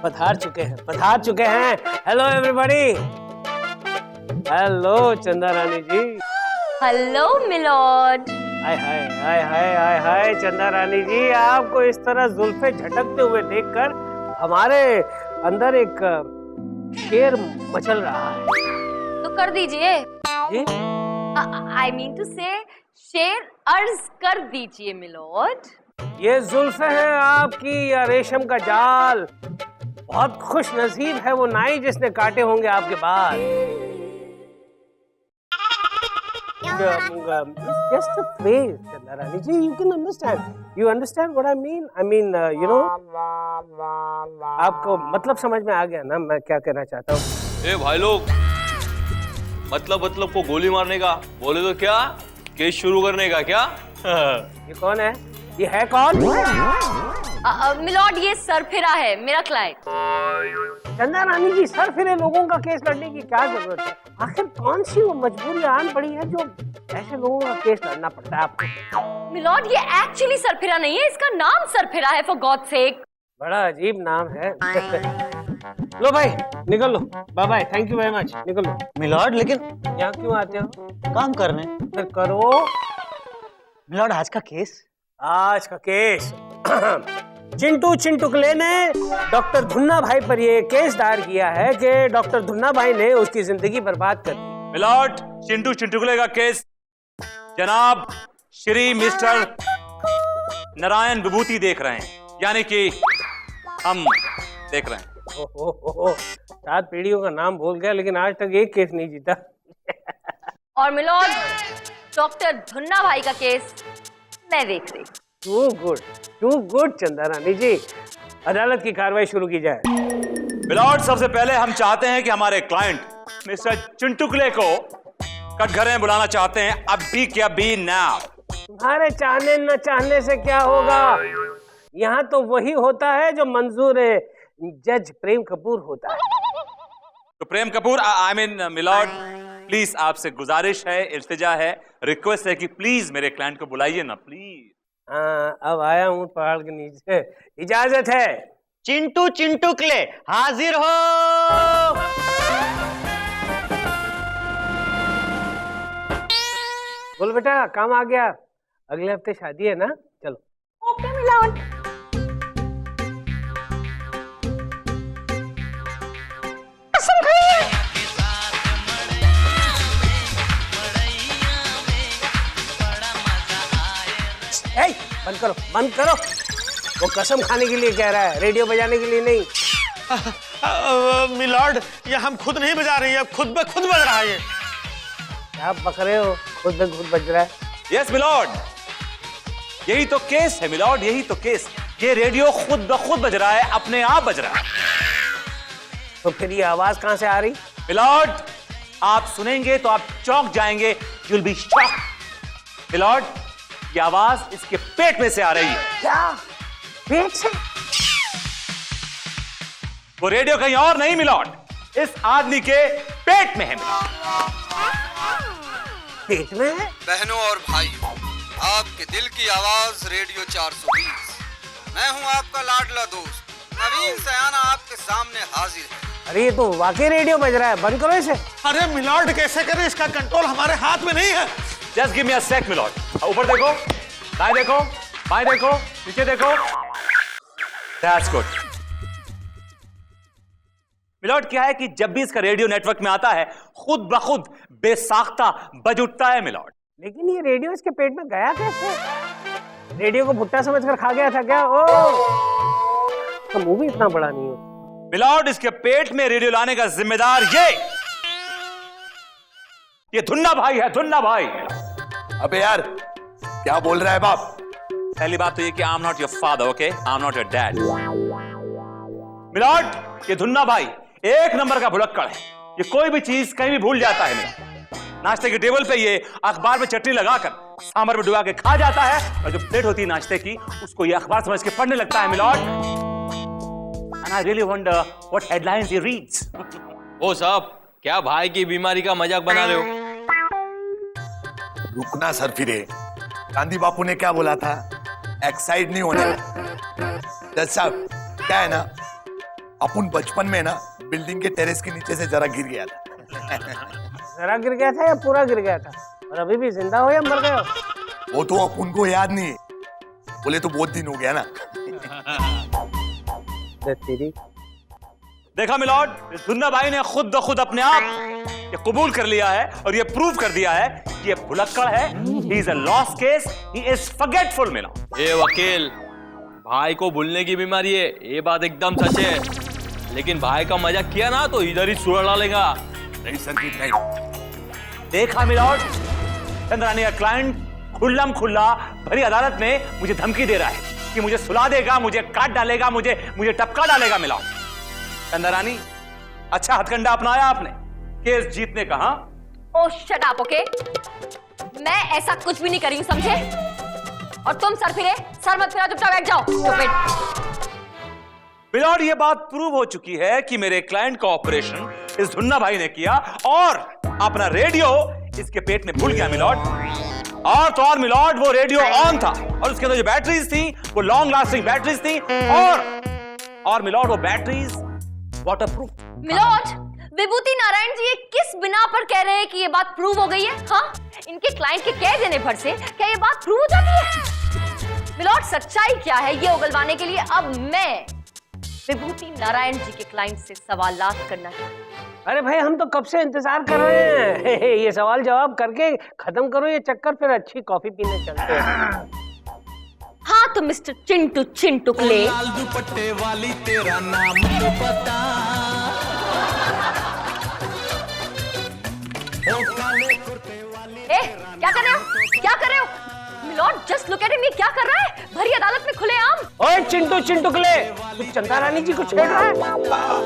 पधार चुके हैं। Hello everybody. हेलो चंदा रानी जी। Hello milord. हाय हाय हाय हाय हाय हाय चंदा रानी जी, आपको इस तरह जुल्फे झटकते हुए देखकर हमारे अंदर एक शेर मचल रहा है। तो कर दीजिए। जी? आई मीन टू से शेर अर्ज कर दीजिए मिलॉर्ड। ये जुल्फे हैं आपकी या रेशम का जाल? बहुत खुश नसीब है वो नाई जिसने काटे होंगे आपके बाल। Just a phrase, Chanda Rani ji. You can understand. You understand what I mean? I mean, you know. आपको मतलब समझ में आ गया ना मैं क्या कहना चाहता हूँ? ए भाई लोग, मतलब को गोली मारने का बोले तो क्या केस शुरू करने का क्या? ये कौन है? ये है कौन? मिलॉर्ड ये सरफिरा है मेरा क्लाइंट। चंदा रानी जी, सर फिरे लोगों का केस लड़ने की क्या जरूरत है? आखिर कौन सी वो मजबूरी आन पड़ी है जो ऐसे लोगों का केस लड़ना पड़ता है आपको? मिलॉर्ड ये एक्चुअली सरफिरा नहीं है, इसका नाम सरफिरा है फॉर गॉड सेक। बड़ा अजीब नाम है। लो भाई निकल लो। Bye bye, thank you very much, निकल लो। मिलॉर्ड लेकिन यहाँ क्यों आते हो? काम करने। फिर करो। मिलॉर्ड आज का केस चिंटू चिंटुकले ने डॉक्टर धुन्ना भाई पर ये केस दायर किया है कि डॉक्टर धुन्ना भाई ने उसकी जिंदगी बर्बाद कर दी। मिलॉर्ड, चिंटू चिंटुकले का केस जनाब श्री मिस्टर नारायण विभूति देख रहे हैं, यानी कि हम देख रहे हैं। ओहो, 7 पीढ़ियों का नाम भूल गया लेकिन आज तक एक केस नहीं जीता। और मिलॉर्ड डॉक्टर धुन्ना भाई का केस मैं देख रही। टू गुड चंदा रानी जी। अदालत की कार्रवाई शुरू की जाए। मिलॉर्ड, सबसे पहले हम चाहते हैं कि हमारे क्लाइंट मिस्टर चिंटुकले को कटघरे में बुलाना चाहते हैं, अभी के अभी नाउ। तुम्हारे चाहने न चाहने से क्या होगा? यहाँ तो वही होता है जो मंजूर है जज प्रेम कपूर होता है। तो Prem Kapoor, I mean milord, please आपसे गुजारिश है, इल्तिजा है, रिक्वेस्ट है कि प्लीज मेरे क्लाइंट को बुलाइए ना, प्लीज। हाँ, अब आया हूँ पहाड़ के नीचे, इजाजत है। चिंटू चिंटुकले हाजिर हो। बोल बेटा, काम आ गया। अगले हफ्ते शादी है ना? चलो। Okay milord. बंद करो। वो कसम खाने के लिए कह रहा है, रेडियो बजाने के लिए नहीं। मिलॉर्ड, ये हम खुद नहीं बजा रहे हैं, खुद ब खुद बज रहा है। क्या बक रहे हो? खुद ब खुद बज रहा है। यस मिलॉर्ड, यही तो केस है मिलॉर्ड, यही तो केस। ये रेडियो खुद ब खुद बज रहा है, अपने आप बज रहा है। तो फिर ये आवाज कहां से आ रही? मिलॉर्ड, आप सुनेंगे तो आप चौंक जाएंगे, you will be shocked. Milord, ये आवाज इसके पेट में से आ रही है। क्या? पेट से? वो रेडियो कहीं और नहीं मिलॉर्ड, इस आदमी के पेट में है मिलॉर्ड। पेट में है? बहनों और भाइयों, आपके दिल की आवाज रेडियो 420। मैं हूं आपका लाडला दोस्त नवीन सयाना, आपके सामने हाजिर है। अरे ये तो वाकई रेडियो बज रहा है, बंद करो इसे। अरे मिलॉर्ड कैसे करें, इसका कंट्रोल हमारे हाथ में नहीं है। जस्ट गिव मी अ सेक मिलॉर्ड। ऊपर देखो, दाएं देखो, बाएं देखो, नीचे देखो। That's good. मिलॉर्ड, क्या है कि जब भी इसका रेडियो नेटवर्क में आता है खुद ब खुद बेसाख्ता बज उठता है मिलॉर्ड। लेकिन ये रेडियो इसके पेट में गया कैसे? रेडियो को भुट्टा समझकर खा गया था क्या? ओ, तो मुंह भी इतना बड़ा नहीं है। मिलॉर्ड, इसके पेट में रेडियो लाने का जिम्मेदार ये धुन्ना भाई है, धुन्ना भाई। अबे यार, क्या बोल रहा है बाप? पहली बात तो ये कि I am not your father, okay? I am not your dad. Milord, ये धुन्ना भाई एक नंबर का भुलक्कड़ है। ये कोई भी चीज कहीं भी भूल जाता है मिलॉर्ड। नाश्ते के टेबल पे ये अखबार में चटनी लगाकर सांभर में डुबा के खा जाता है, और जो प्लेट होती है नाश्ते की उसको ये अखबार समझ के पढ़ने लगता है milord. And I really wonder what headlines he reads. ओ साहब, क्या भाई की बीमारी का मजाक बना रहे हो? रुकना सर फिरे, गांधी बापू ने क्या बोला था? एक्साइट नहीं होना। जज साहब, क्या है ना, अपन बचपन में ना बिल्डिंग के टेरेस के नीचे से जरा गिर गया था। जरा गिर गया था या पूरा गिर गया था? और अभी भी जिंदा हो या मर गए हो? वो तो अपन को याद नहीं है, बोले तो बहुत दिन हो गया ना। तेरी देखा मिलॉर्ड, धुन्ना भाई ने खुद ब खुद अपने आप ये कबूल कर लिया है और ये प्रूव कर दिया है कि ये भुलक्कड़ है। He is a lost case, he is forgetful milord. ए वकील, भाई को भूलने की बीमारी है, ये बात एकदम सच है। लेकिन भाई का मजाक किया ना तो इधर ही सुर डालेगा। नहीं सर जी, नहीं। देखा मिलॉर्ड, चंद्रानी का क्लाइंट खुल्लम खुल्ला भरी अदालत में मुझे धमकी दे रहा है कि मुझे सुला देगा, मुझे काट डालेगा, मुझे टपका डालेगा। मिलॉर्ड, चंद्रानी अच्छा हथकंडा अपनाया आपने केस जीतने का। हाँ, ओ शट अप, ओके? मैं ऐसा कुछ भी नहीं करी हूं, समझे? और तुम सर मत फिरा, चुपचाप बैठ जाओ। Stupid। मिलॉर्ड, ये बात प्रूव हो चुकी है कि मेरे क्लाइंट का ऑपरेशन इस धुन्ना भाई ने किया और अपना रेडियो इसके पेट में भूल गया। मिलॉर्ड, और तो और मिलॉर्ड, वो रेडियो ऑन था और उसके अंदर जो बैटरीज थी वो लॉन्ग लास्टिंग बैटरीज थी और मिलॉर्ड वो बैटरीज वाटरप्रूफ। मिलॉर्ड, विभूति नारायण जी ये किस बिना पर कह रहे हैं कि ये बात प्रूव हो गई है? हाँ, इनके क्लाइंट के कह देने भर से क्या ये बात प्रूव हो जाती है? मिलॉर्ड, सच्चाई क्या है ये उगलवाने के लिए अब मैं विभूति नारायण जी के क्लाइंट से सवालात करना चाहती हूं। अरे भाई, हम तो कब से इंतजार कर रहे हैं। ये सवाल जवाब करके खत्म करो ये चक्कर, फिर अच्छी कॉफी पीने चलते हैं। हाँ तो मिस्टर चिंटू चिंटुकले, लाल दुपट्टे वाली तेरा नाम तो बता। क्या कर रहे हो? क्या कर रहे हो? Milord, just look at him, ये क्या कर रहा है? भरी अदालत में खुलेआम। ओए चिंटू चिंटुकले, तू चंदा रानी जी को छेड़ रहा है?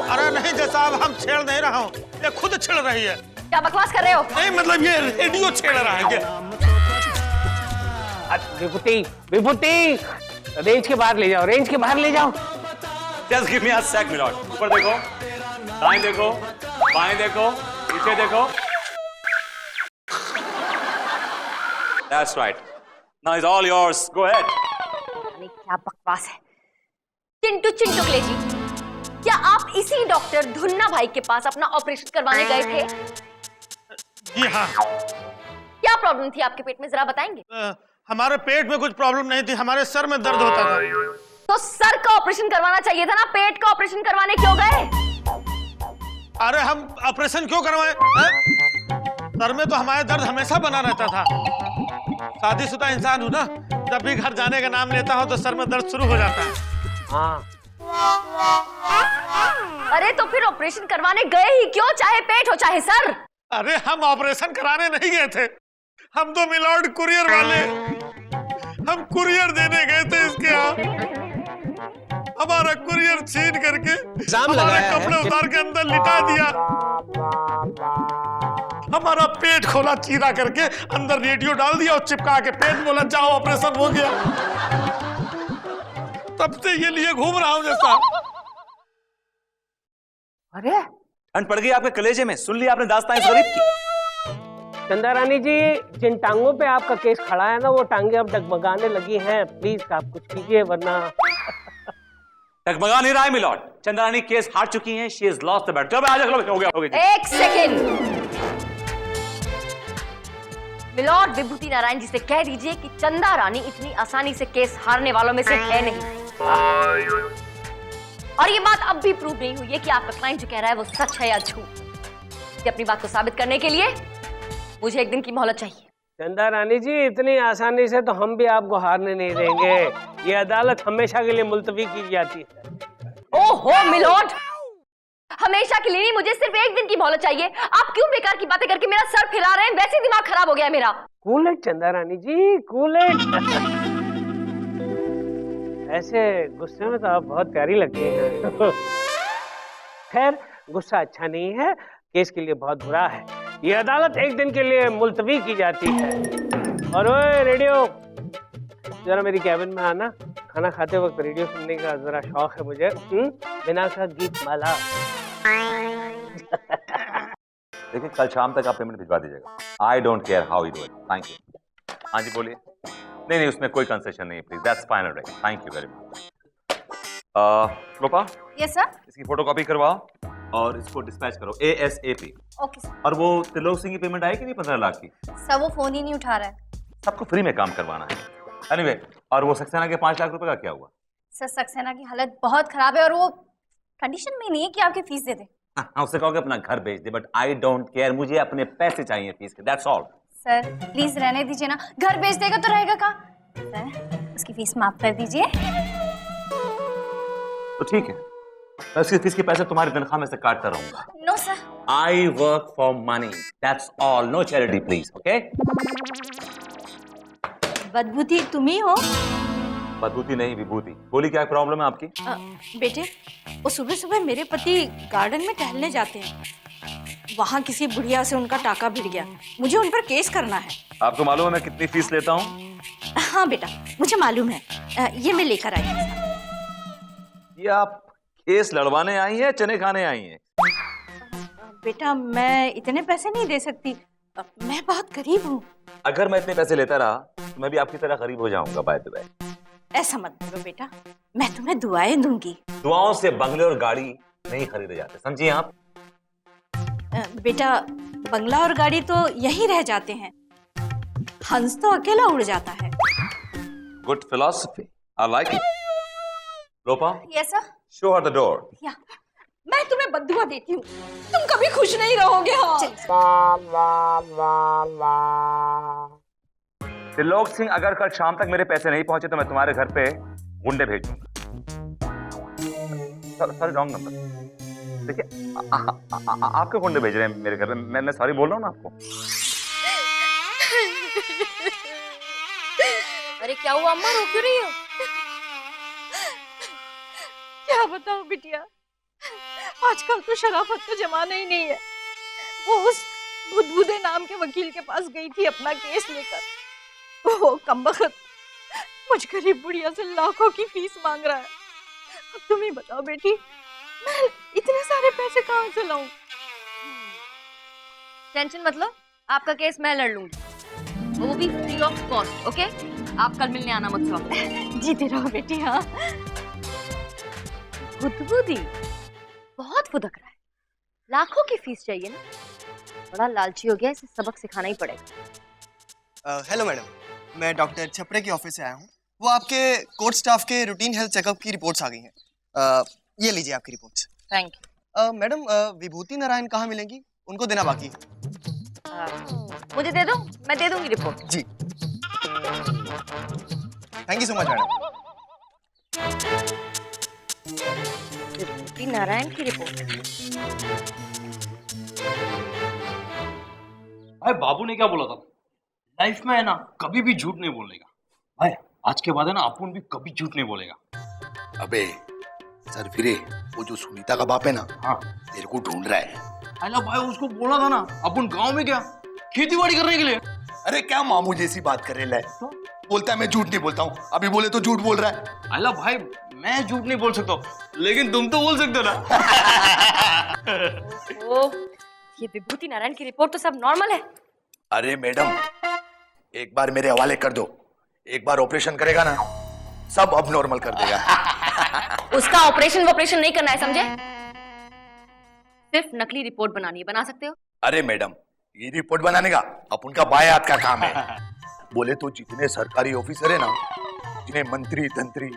अरे नहीं जज साहब, हम छेड़ नहीं रहा हूँ, ये खुद छेड़ रही है। क्या बकवास कर रहे हो? नहीं मतलब ये रेडियो छेड़ रहा है। विभूति, रेंज के बाहर ले जाओ, रेंज के बाहर ले जाओ। जस्ट गिव मी अ सेक मिलॉर्ड। ऊपर देखो, दाएं देखो, बाएं देखो, पीछे देखो। That's right. Now it's all yours. Go ahead. नहीं, क्या बकवास है? चिंटू चिंटुकले जी, क्या आप इसी डॉक्टर धुन्ना भाई के पास अपना ऑपरेशन करवाने गए थे? जी हाँ। क्या प्रॉब्लम थी आपके पेट में, जरा बताएंगे? हमारे पेट में कुछ प्रॉब्लम नहीं थी, हमारे सर में दर्द होता था। तो सर का ऑपरेशन करवाना चाहिए था ना, पेट का ऑपरेशन करवाने क्यों गए? अरे हम ऑपरेशन क्यों करवाएं? सर में तो हमारे दर्द हमेशा बना रहता था। शादीशुदा इंसान हूं ना, जब भी घर जाने का नाम लेता हूं तो सर में दर्द शुरू हो जाता है। हाँ, अरे तो फिर ऑपरेशन करवाने गए ही क्यों, चाहे पेट हो चाहे सर? अरे हम ऑपरेशन कराने नहीं गए थे, हम तो मिलॉर्ड कुरियर वाले, हम कुरियर देने गए थे इसके यहाँ। हमारा कुरियर छीन करके हमारे कपड़े उतार के अंदर लिटा दिया, हमारा पेट खोला चीरा करके, अंदर रेडियो डाल दिया और चिपका के पेट बोला जाओ ऑपरेशन हो गया। तब से ये लिए घूम रहा हूं जैसा। अरे ठंड पड़ गई आपके कलेजे में, सुन लिया आपने दास्तान इस गरीब की। चंदा रानी जी, जिन टांगों पे आपका केस खड़ा है ना, वो टांगे अब डगमगाने लगी हैं। प्लीज आप कुछ कीजिए, वरना डगमगा नहीं रहा है मिलॉर्ड। चंद्रानी केस हार चुकी हैं, she is lost the battle. हो गया। एक सेकेंड, मिलॉर्ड विभूति नारायण जी से कह दीजिए कि चंदा रानी इतनी आसानी से केस हारने वालों में से है नहीं। और ये बात अब भी प्रूव नहीं हुई है कि आपका क्लाइंट जो कह रहा है वो सच है या झूठ। अपनी बात को साबित करने के लिए मुझे एक दिन की मोहलत चाहिए। चंदा रानी जी, इतनी आसानी से तो हम भी आपको हारने नहीं देंगे। ये अदालत हमेशा के लिए मुलतवी की जाती है। ओहो मिलॉर्ड, हमेशा के लिए नहीं, मुझे सिर्फ एक दिन की मोहलत चाहिए। आप क्यों बेकार की बातें करके मेरा सर फिरा रहे हैं? वैसे ही दिमाग खराब हो गया है मेरा। कूल इट चंदा रानी जी, कूल इट। ऐसे गुस्से में तो आप बहुत प्यारी लगती हैं। खैर, गुस्सा अच्छा नहीं है, केस के लिए बहुत बुरा है। ये अदालत एक दिन के लिए मुलतवी की जाती है। और ओए रेडियो, जरा मेरी कैबिन में आना। खाना खाते वक्त रेडियो सुनने का जरा शौक है मुझे। बिना का गीत माला। देखिए, कल शाम तक आप पेमेंट भिजवा दीजिएगा। I don't care how you do it. Thank you. हाँ जी बोलिए। नहीं, उसमें कोई कंसेशन नहीं है, please. That's final right. Thank you very much. Lopa, yes sir. इसकी फोटोकॉपी करवाओ और इसको डिस्पैच करो ASAP। Okay sir. और वो त्रिलोक सिंह की पेमेंट आई कि नहीं 15 लाख की? सर वो फोन ही नहीं उठा रहा है। सबको फ्री में काम करवाना है। एनीवे, और वो सक्सेना के 5 लाख रुपए का क्या हुआ? सर सक्सेना की हालत बहुत खराब है और वो कंडीशन में नहीं है कि आपकी फीस दे दे। हाँ, उससे कहोगे अपना घर बेच दे, बट आई डोंट केयर, मुझे अपने पैसे चाहिए फीस के, दैट्स ऑल। सर प्लीज रहने दीजिए ना, घर बेच देगा तो रहेगा कहाँ? सर उसकी फीस माफ कर दीजिए। तो ठीक है, मैं उसकी फीस के पैसे तुम्हारी तनख्वाह में से काटता रहूंगा। No sir. I work for money, that's all, no charity please, okay? बदबूती तुम ही हो? बदबूती नहीं, विभूति। बोली, क्या प्रॉब्लम है आपकी? बेटे, वो सुबह सुबह मेरे पति गार्डन में टहलने जाते हैं, वहाँ किसी बुढ़िया से उनका टाका भिड़ गया, मुझे उन पर केस करना है। आपको मालूम है मैं कितनी फीस लेता हूँ? हाँ बेटा, मुझे मालूम है, ये मैं लेकर आई हूँ। ये आप केस लड़वाने आई हैं, चने खाने आई हैं? बेटा मैं इतने पैसे नहीं दे सकती, मैं बहुत गरीब हूँ। अगर मैं इतने पैसे लेता रहा तो मैं भी आपकी तरह गरीब हो जाऊंगा। बाय द वे, ऐसा मत बोलो बेटा, मैं तुम्हें दुआएं दूंगी। दुआओं से बंगले और गाड़ी नहीं खरीदे जाते, समझिए आप? बेटा बंगला और गाड़ी तो यही रह जाते हैं, हंस तो अकेला उड़ जाता है। Good philosophy, I like it. Lopa, yes sir. Show her the door. या, मैं तुम्हें बद्दुआ देती हूँ, तुम कभी खुश नहीं रहोगे। हाँ। त्रिलोक सिंह, अगर कल शाम तक मेरे पैसे नहीं पहुंचे तो मैं तुम्हारे घर पे गुंडे भेजूंगा। Sorry, wrong number. देखिए, आपके गुंडे भेज रहे हैं मेरे घर में, मैं सॉरी बोल रहा हूँ ना आपको। अरे क्या हुआ अम्मा, रो क्यों रही हो? क्या बताऊं बिटिया, आजकल तो शराफत का जमाना ही नहीं है। वो उस बुदबुदे नाम के वकील के पास गई थी अपना केस लेकर, वो कमबख्त मुझ गरीब बुढ़िया से लाखों की फीस मांग रहा है। अब तुम ही बताओ बेटी, मैं इतने सारे पैसे कहाँ से लाऊं? टेंशन मतलब, आपका केस मैं लड़ लूंगी, वो भी फ्री ऑफ कॉस्ट। ओके, आप कल मिलने आना मुझसे। जीते रहो बेटी। हाँ, बुदबुदी बहुत फुदक रहा है, लाखों की फीस चाहिए ना, बड़ा लालची हो गया, इसे सबक सिखाना ही पड़ेगा। हेलो मैडम, मैं डॉक्टर छपड़े के ऑफिस से आया हूँ। वो आपके कोर्ट स्टाफ के रूटीन हेल्थ चेकअप की रिपोर्ट्स आ गई हैं। ये लीजिए आपकी reports. Thank you. Madam, Vibhuti Narayan कहाँ मिलेंगी? उनको देना बाकी है। मुझे दे दो, मैं दे दूंगी रिपोर्ट। जी, thank you so much madam. Vibhuti Narayan की रिपोर्ट। भाई बाबू ने क्या बोला था, लाइफ में है ना कभी भी झूठ नहीं बोलने का। भाई आज के बाद है ना अपन भी कभी झूठ नहीं बोलेगा। अबे सर फिरे, वो जो सुनीता का बाप है ना, हाँ, तेरे को ढूंढ रहा है। अरे भाई उसको बोला था ना अपन गांव में क्या खेती बाड़ी करने के लिए। अरे क्या मामू जैसी बात कर रहे है, बोलता है मैं झूठ नहीं बोलता हूँ, अभी बोले तो झूठ बोल रहा है। अला भाई मैं झूठ नहीं बोल सकता, लेकिन तुम तो बोल सकते हो ना। ओ, ये विभूति नारायण की रिपोर्ट तो सब नॉर्मल है। अरे मैडम, एक बार मेरे हवाले कर दो, एक बार ऑपरेशन करेगा ना सब अब नॉर्मल कर देगा। उसका ऑपरेशन नहीं करना है, समझे? सिर्फ नकली रिपोर्ट बनानी है, बना सकते हो? अरे मैडम, ये रिपोर्ट बनाने का अपन का बाएं हाथ का काम है। बोले तो जितने सरकारी ऑफिसर है ना, जितने मंत्री तंत्री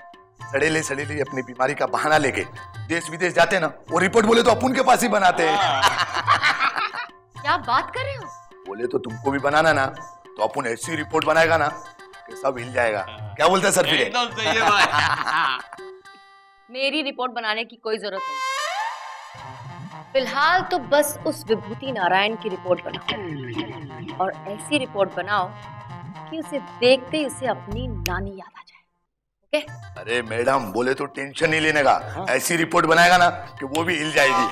सड़ेले सड़ेले अपनी बीमारी का बहाना लेके देश विदेश जाते हैं ना, वो रिपोर्ट बोले तो अपन के पास ही बनाते हैं। क्या बात कर रहे हो? बोले तो तुमको भी बनाना ना, तो अपन ऐसी रिपोर्ट बनाएगा ना कि सब हिल जाएगा। क्या बोलते हैं सर? फिर एकदम सही है भाई। मेरी रिपोर्ट बनाने की कोई जरूरत नहीं, फिलहाल तो बस उस विभूति नारायण की रिपोर्ट बनाओ, और ऐसी रिपोर्ट बनाओ कि उसे देखते ही उसे अपनी नानी याद आ जाए। ओके? अरे मैडम, बोले तो टेंशन नहीं लेने का, ऐसी रिपोर्ट बनाएगा ना कि वो भी हिल जाएगी।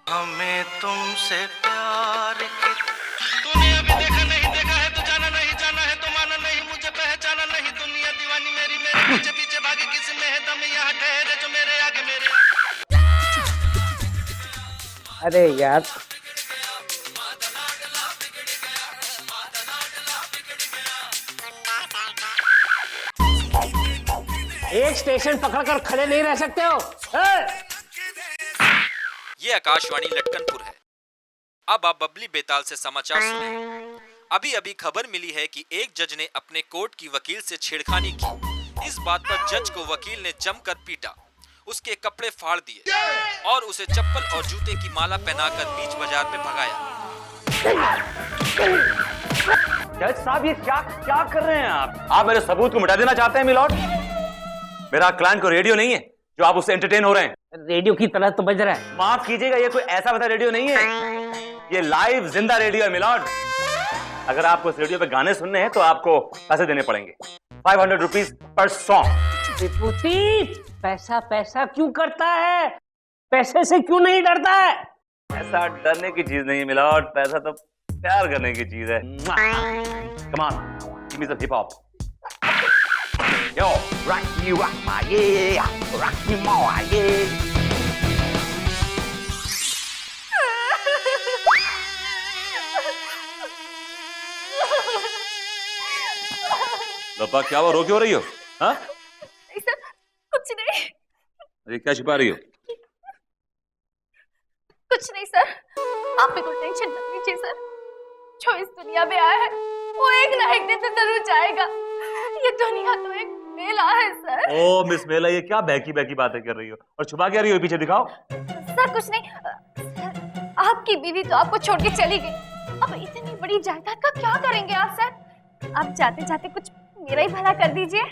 हमें तुमसे प्यार की तूने अभी देखा नहीं देखा है, तो जाना नहीं जाना है, तो माना नहीं, मुझे पहचाना नहीं, दुनिया दीवानी मेरी मेरे पीछे पीछे भागी, किसी में है दम यहाँ ठहरे जो मेरे आगे मेरे। अरे यार, एक स्टेशन पकड़कर खड़े नहीं रह सकते हो। ये आकाशवाणी लटकनपुर है। अब आप बबली बेताल से समाचार सुनें। अभी अभी खबर मिली है कि एक जज ने अपने कोर्ट की वकील से छेड़खानी की। इस बात पर जज को वकील ने जमकर पीटा, उसके कपड़े फाड़ दिए और उसे चप्पल और जूते की माला पहनाकर बीच बाजार में भगाया। जज साहब ये क्या क्या कर रहे हैं आप मेरे सबूत को मिटा देना चाहते हैं मिलॉर्ड? मेरा क्लाइंट को रेडियो नहीं है जो आप उससे एंटरटेन हो रहे हैं। रेडियो की तरह तो बज रहा है। माफ कीजिएगा, ये कोई ऐसा वैसा रेडियो नहीं है, ये लाइव जिंदा रेडियो है मिलॉर्ड। अगर आपको इस रेडियो पे गाने सुनने हैं तो आपको पैसे देने पड़ेंगे, 500 रुपीज पर सॉन्ग। विभूति, पैसा पैसा क्यों करता है? पैसे से क्यों नहीं डरता है? पैसा डरने की चीज नहीं है मिलॉर्ड, पैसा तो प्यार करने की चीज है। Come on, give me some hip hop. Yo, rock me, rock my, yeah, rock me more, yeah. लपा, क्या हुआ? रो क्यों रही हो? हाँ? सर, कुछ नहीं। अरे क्या छिपा रही हो? कुछ नहीं सर, आप बिल्कुल टेंशन मत लीजिए सर। जो इस दुनिया में आया है वो एक ना एक दिन तो जरूर जाएगा। ये दुनिया तो एक मेला है सर। ओ मिस मेला, ये क्या बहकी बहकी बातें कर रही हो और छुपा क्या रही हो? पीछे दिखाओ। सर कुछ नहीं सर, आपकी बीवी तो आपको छोड़ के चली गई। अब इतनी बड़ी जायदाद का क्या करेंगे आप सर? आप जाते जाते कुछ मेरा ही भला कर दीजिए।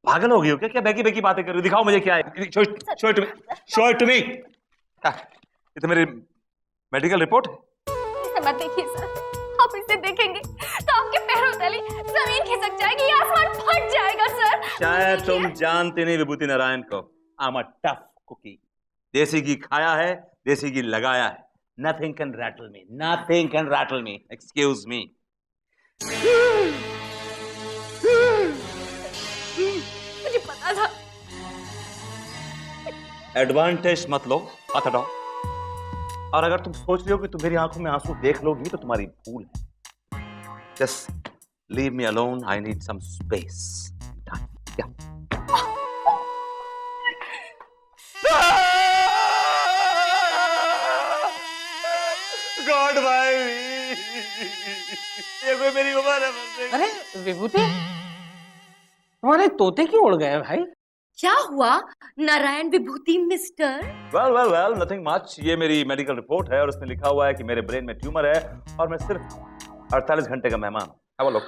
पागल हो गई हो क्या? क्या बहकी बहकी बातें कर रही हो? दिखाओ मुझे क्या है। Show it to me. ये तो मेरी मेडिकल रिपोर्ट है। इसे मत देखिए सर, आप इसे देखेंगे तो आपके पैरों तले जमीन खिसक जाएगी, आसमान फट जाएगा सर। शायद तुम जानते नहीं विभूति नारायण को। I'm a tough cookie। देसी घी खाया है, देसी घी लगाया है। Nothing can rattle me, nothing can rattle me। Excuse me। मुझे पता था। एडवांटेज मत लो, हाथ हटाओ। और अगर तुम सोच रहे हो कि तुम मेरी आंखों में आंसू देख लोगी तो तुम्हारी भूल है। Just leave me alone, I need some space. God भाई, ये कोई मेरी उम्र है। अरे विभूति, तुम्हारे तोते क्यों उड़ गए हैं भाई? क्या हुआ नारायण विभूति मिस्टर? Well nothing much. ये मेरी मेडिकल रिपोर्ट है और उसमें लिखा हुआ है कि मेरे ब्रेन में ट्यूमर है और मैं सिर्फ 48 घंटे का मेहमान हूं। Have a look.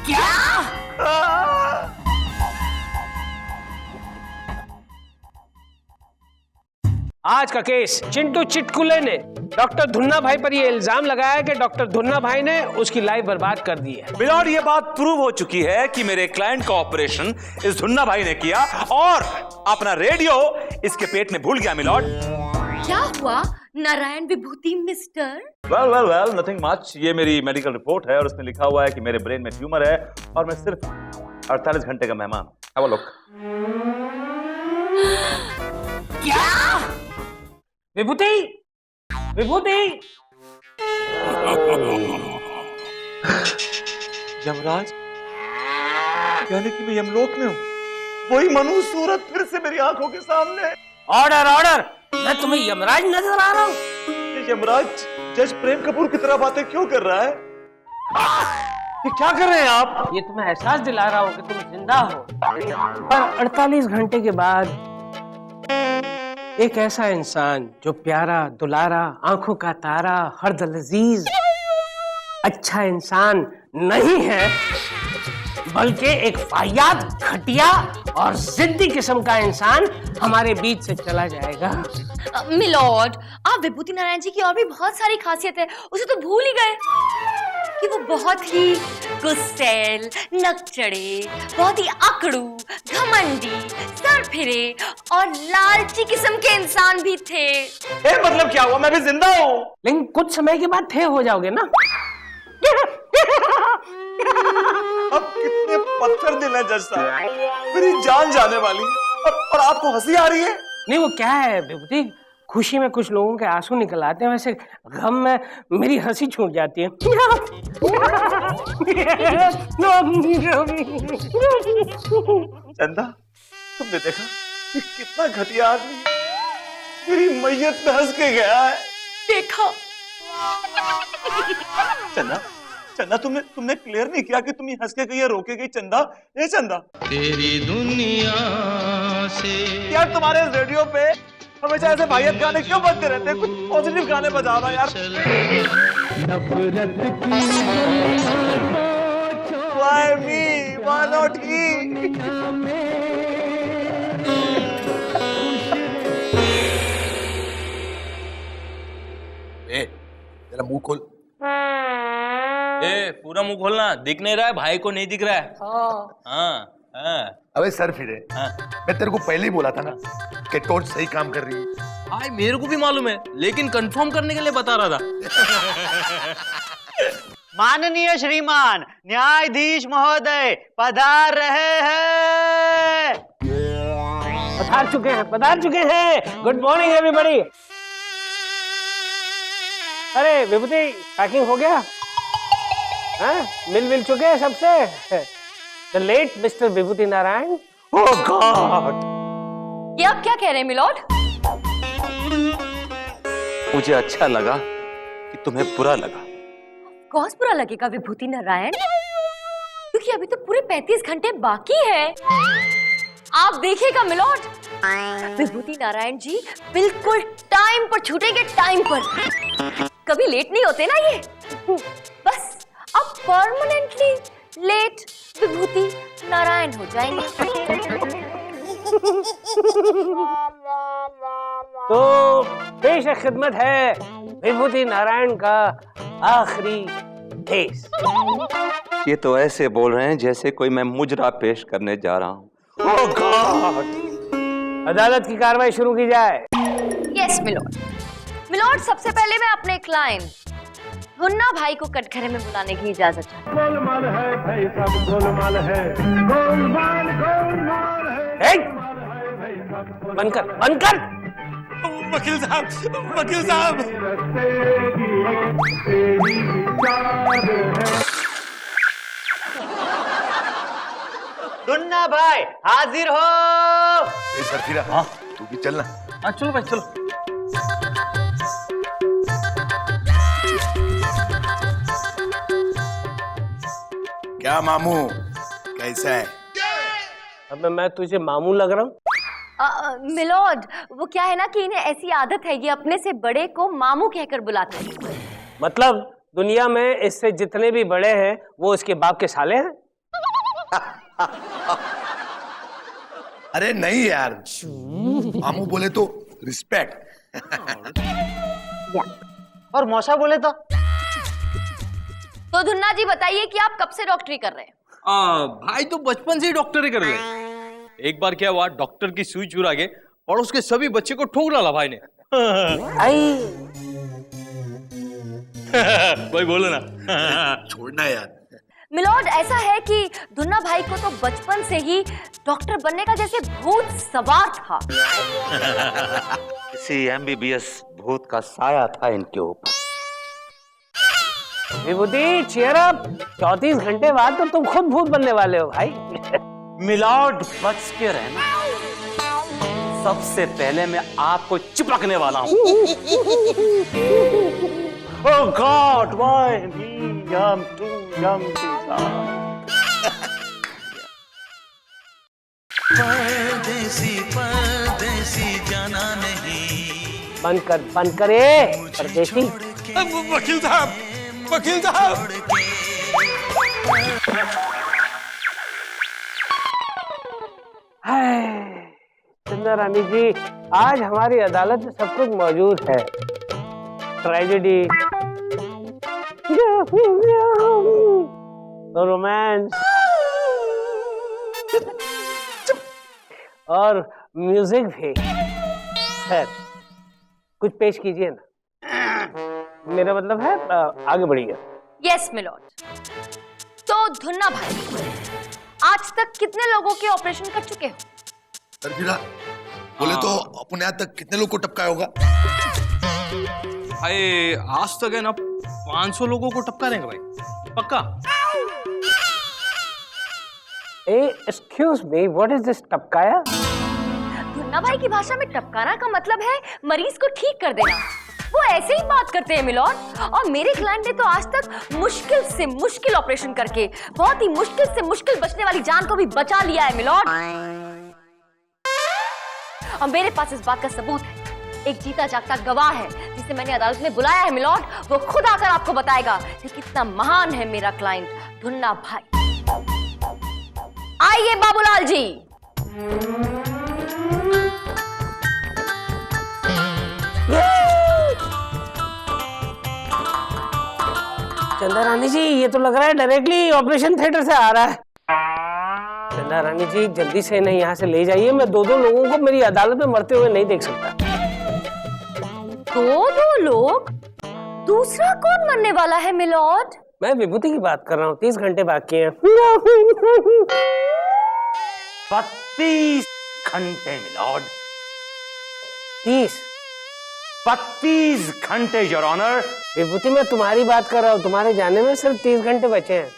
क्या? आज का केस, चिंटू चिटकुले ने डॉक्टर धुन्ना भाई पर यह इल्जाम लगाया कि डॉक्टर धुन्ना भाई ने उसकी लाइफ बर्बाद कर दी है। मिलॉर्ड, ये बात प्रूव हो चुकी है कि मेरे क्लाइंट का ऑपरेशन इस धुन्ना भाई ने किया और अपना रेडियो इसके पेट में भूल गया। मिलॉर्ड, क्या हुआ नारायण विभूति मिस्टर? Well nothing much. ये मेरी मेडिकल रिपोर्ट है और उसमें लिखा हुआ है कि मेरे ब्रेन में ट्यूमर है और मैं सिर्फ 48 घंटे का मेहमान हूं। Have a look. क्या? विभूति, विभूति। यमराज, यानी कि मैं यमलोक में हूं। वही मनु सूरत फिर से मेरी आंखों के सामने। ऑर्डर ऑर्डर, मैं तुम्हें यमराज नजर आ रहा हूं। यमराज जज प्रेम कपूर की तरह बातें क्यों कर रहा है? ये क्या कर रहे हैं आप? ये तुम्हें एहसास दिला रहा हूं कि तुम जिंदा हो। पर 48 घंटे के बाद एक ऐसा इंसान जो प्यारा दुलारा, आंखों का तारा, हर्द लजीज, अच्छा इंसान नहीं है बल्कि एक फायाद, घटिया और जिद्दी किस्म का इंसान हमारे बीच से चला जाएगा। मिलॉर्ड, आप विभूति नारायण जी की और भी बहुत सारी खासियत है, उसे तो भूल ही गए कि वो बहुत ही गुस्सैल, नकचढ़े, बहुत ही अकड़ू, घमंडी, सरफिरे और लालची किस्म के इंसान भी थे। मतलब क्या हुआ? मैं भी जिंदा हूँ। लेकिन कुछ समय के बाद थे हो जाओगे ना। अब कितने पत्थर दिल है जज साहब, मेरी जान जाने वाली है और आपको हंसी आ रही है। नहीं, वो क्या है विभूति, खुशी में कुछ लोगों के आंसू निकल आते हैं, वैसे गम में मेरी हंसी छूट जाती है। चंदा, तुमने देखा ये कितना घटिया आदमी मेरी मैयत पे हंस के गया है। देखा चंदा, चंदा तुमने क्लियर नहीं किया कि तुम ये हंस के गई या रोके गई। चंदा, ये चंदा, तेरी दुनिया से यार तुम्हारे रेडियो पे हमेशा ऐसे भाइयत गाने क्यों बजते रहते हैं? कुछ पॉजिटिव गाने बजाना यार। Why me? Why not he? तेरा मुंह खोल। पूरा मुंह खोलना। दिख नहीं रहा है? भाई को नहीं दिख रहा है? हाँ हाँ। अबे सर फिरे, हाँ। मैं तेरे को पहले ही बोला था ना कि टॉर्च सही काम कर रही है। भाई मेरे को भी मालूम है, लेकिन कंफर्म करने के लिए बता रहा था। माननीय श्रीमान न्यायाधीश महोदय पधार रहे हैं। पधार चुके हैं। Good morning everybody. अरे विभूति, पैकिंग हो गया? हाँ, मिल चुके हैं सबसे? The late Mr. Vibhuti Narayan. Oh God! ये आप क्या कह रहे हैं मिलॉर्ड? मुझे अच्छा लगा कि तुम्हें बुरा लगा। कौन बुरा लगेगा विभूति नारायण? क्योंकि अभी तो पूरे 35 घंटे बाकी है। आप देखिएगा मिलॉर्ड, विभूति नारायण जी बिल्कुल टाइम पर छूटेंगे, टाइम पर। कभी लेट नहीं होते ना ये। बस अब परमानेंटली लेट विभूति नारायण हो जाएंगे। तो पेश खिदमत है विभूति नारायण का आखिरी केस। ये तो ऐसे बोल रहे हैं जैसे कोई मैं मुजरा पेश करने जा रहा हूँ। Oh God! अदालत की कार्रवाई शुरू की जाए। Yes milord. मिलॉर्ड, सबसे पहले मैं अपने क्लाइंट धुन्ना भाई को कटघरे में बुलाने की इजाजत चाहता हूं। गोलमाल है भाई, सब गोलमाल है। गोलमाल है। बनकर। वकील साहब। धुन्ना भाई हाजिर हो। सर फिरा, हाँ तू भी चलना। हाँ चलो भाई चलो। क्या मामू, कैसा है? अब मैं तुझे मामू लग रहा हूँ? मिलॉर्ड, वो क्या है ना कि इन्हें ऐसी आदत है, ये अपने से बड़े को मामू कहकर बुलाते हैं। मतलब दुनिया में इससे जितने भी बड़े हैं वो इसके बाप के साले हैं? अरे नहीं यार, मामू बोले तो रिस्पेक्ट। और मौसा बोले तो धुन्ना जी बताइए कि आप कब से डॉक्टरी कर रहे हैं? भाई तो बचपन से ही डॉक्टरी कर रहे। एक बार क्या हुआ, डॉक्टर की सुई चुरा के पड़ोस के सभी बच्चे को ठोक डाला भाई ने। भाई बोलो ना। छोड़ना यार। मिलॉर्ड, ऐसा है कि धुन्ना भाई को तो बचपन से ही डॉक्टर बनने का जैसे भूत सवार था। किसी MBBS भूत का साया था इनके ऊपर। विभूति चीयर अप, 34 घंटे बाद तो तुम खुद भूत बनने वाले हो भाई। मिलॉर्ड बच के रहना, सबसे पहले मैं आपको चिपकने वाला हूँ। Oh God, why me? I'm too young to die. परदेसी जाना नहीं। बंद करे परदेसी। वकील साहब। चंदा रानी जी, आज हमारी अदालत में सब कुछ मौजूद है। ट्रेजेडी, रोमांस और म्यूजिक भी। खैर, कुछ पेश कीजिए ना। मेरा मतलब है आगे बढ़िए। Yes milord. तो धुन्ना भाई, आज तक कितने लोगों के ऑपरेशन कर चुके हो? सरफिरा, बोले तो अपने यहाँ तक कितने लोग को टपकाया होगा? भाई आज तक है ना 500 लोगों को टपका देंगे भाई, पक्का। Excuse me, what is this टपकाया? धुन्ना भाई की भाषा में टपकाना का मतलब है मरीज को ठीक कर देना। वो ऐसे ही बात करते हैं मिलॉर्ड। और मेरे क्लाइंट ने तो आज तक मुश्किल से मुश्किल ऑपरेशन करके बहुत ही मुश्किल से मुश्किल बचने वाली जान को भी बचा लिया है मिलॉर्ड। और मेरे पास इस बात का सबूत है, एक जीता जागता गवाह है जिसे मैंने अदालत में बुलाया है मिलॉर्ड। वो खुद आकर आपको बताएगा कि कितना महान है मेरा क्लाइंट धुन्ना भाई। आइए बाबूलाल जी। चंदा रानी जी, ये तो लग रहा है डायरेक्टली ऑपरेशन थिएटर से आ रहा है। चंदा रानी जी, जल्दी से इन्हें यहाँ से ले जाइए। मैं दो लोगों को मेरी अदालत में मरते हुए नहीं देख सकता। दो लोग? दूसरा कौन मरने वाला है मिलॉर्ड? मैं विभूति की बात कर रहा हूँ। 30 घंटे बाकी हैं। 32 घंटे मिलॉर्ड। 32 घंटे योर ऑनर। विभूति, मैं तुम्हारी बात कर रहा हूँ। तुम्हारे जाने में सिर्फ 30 घंटे बचे हैं।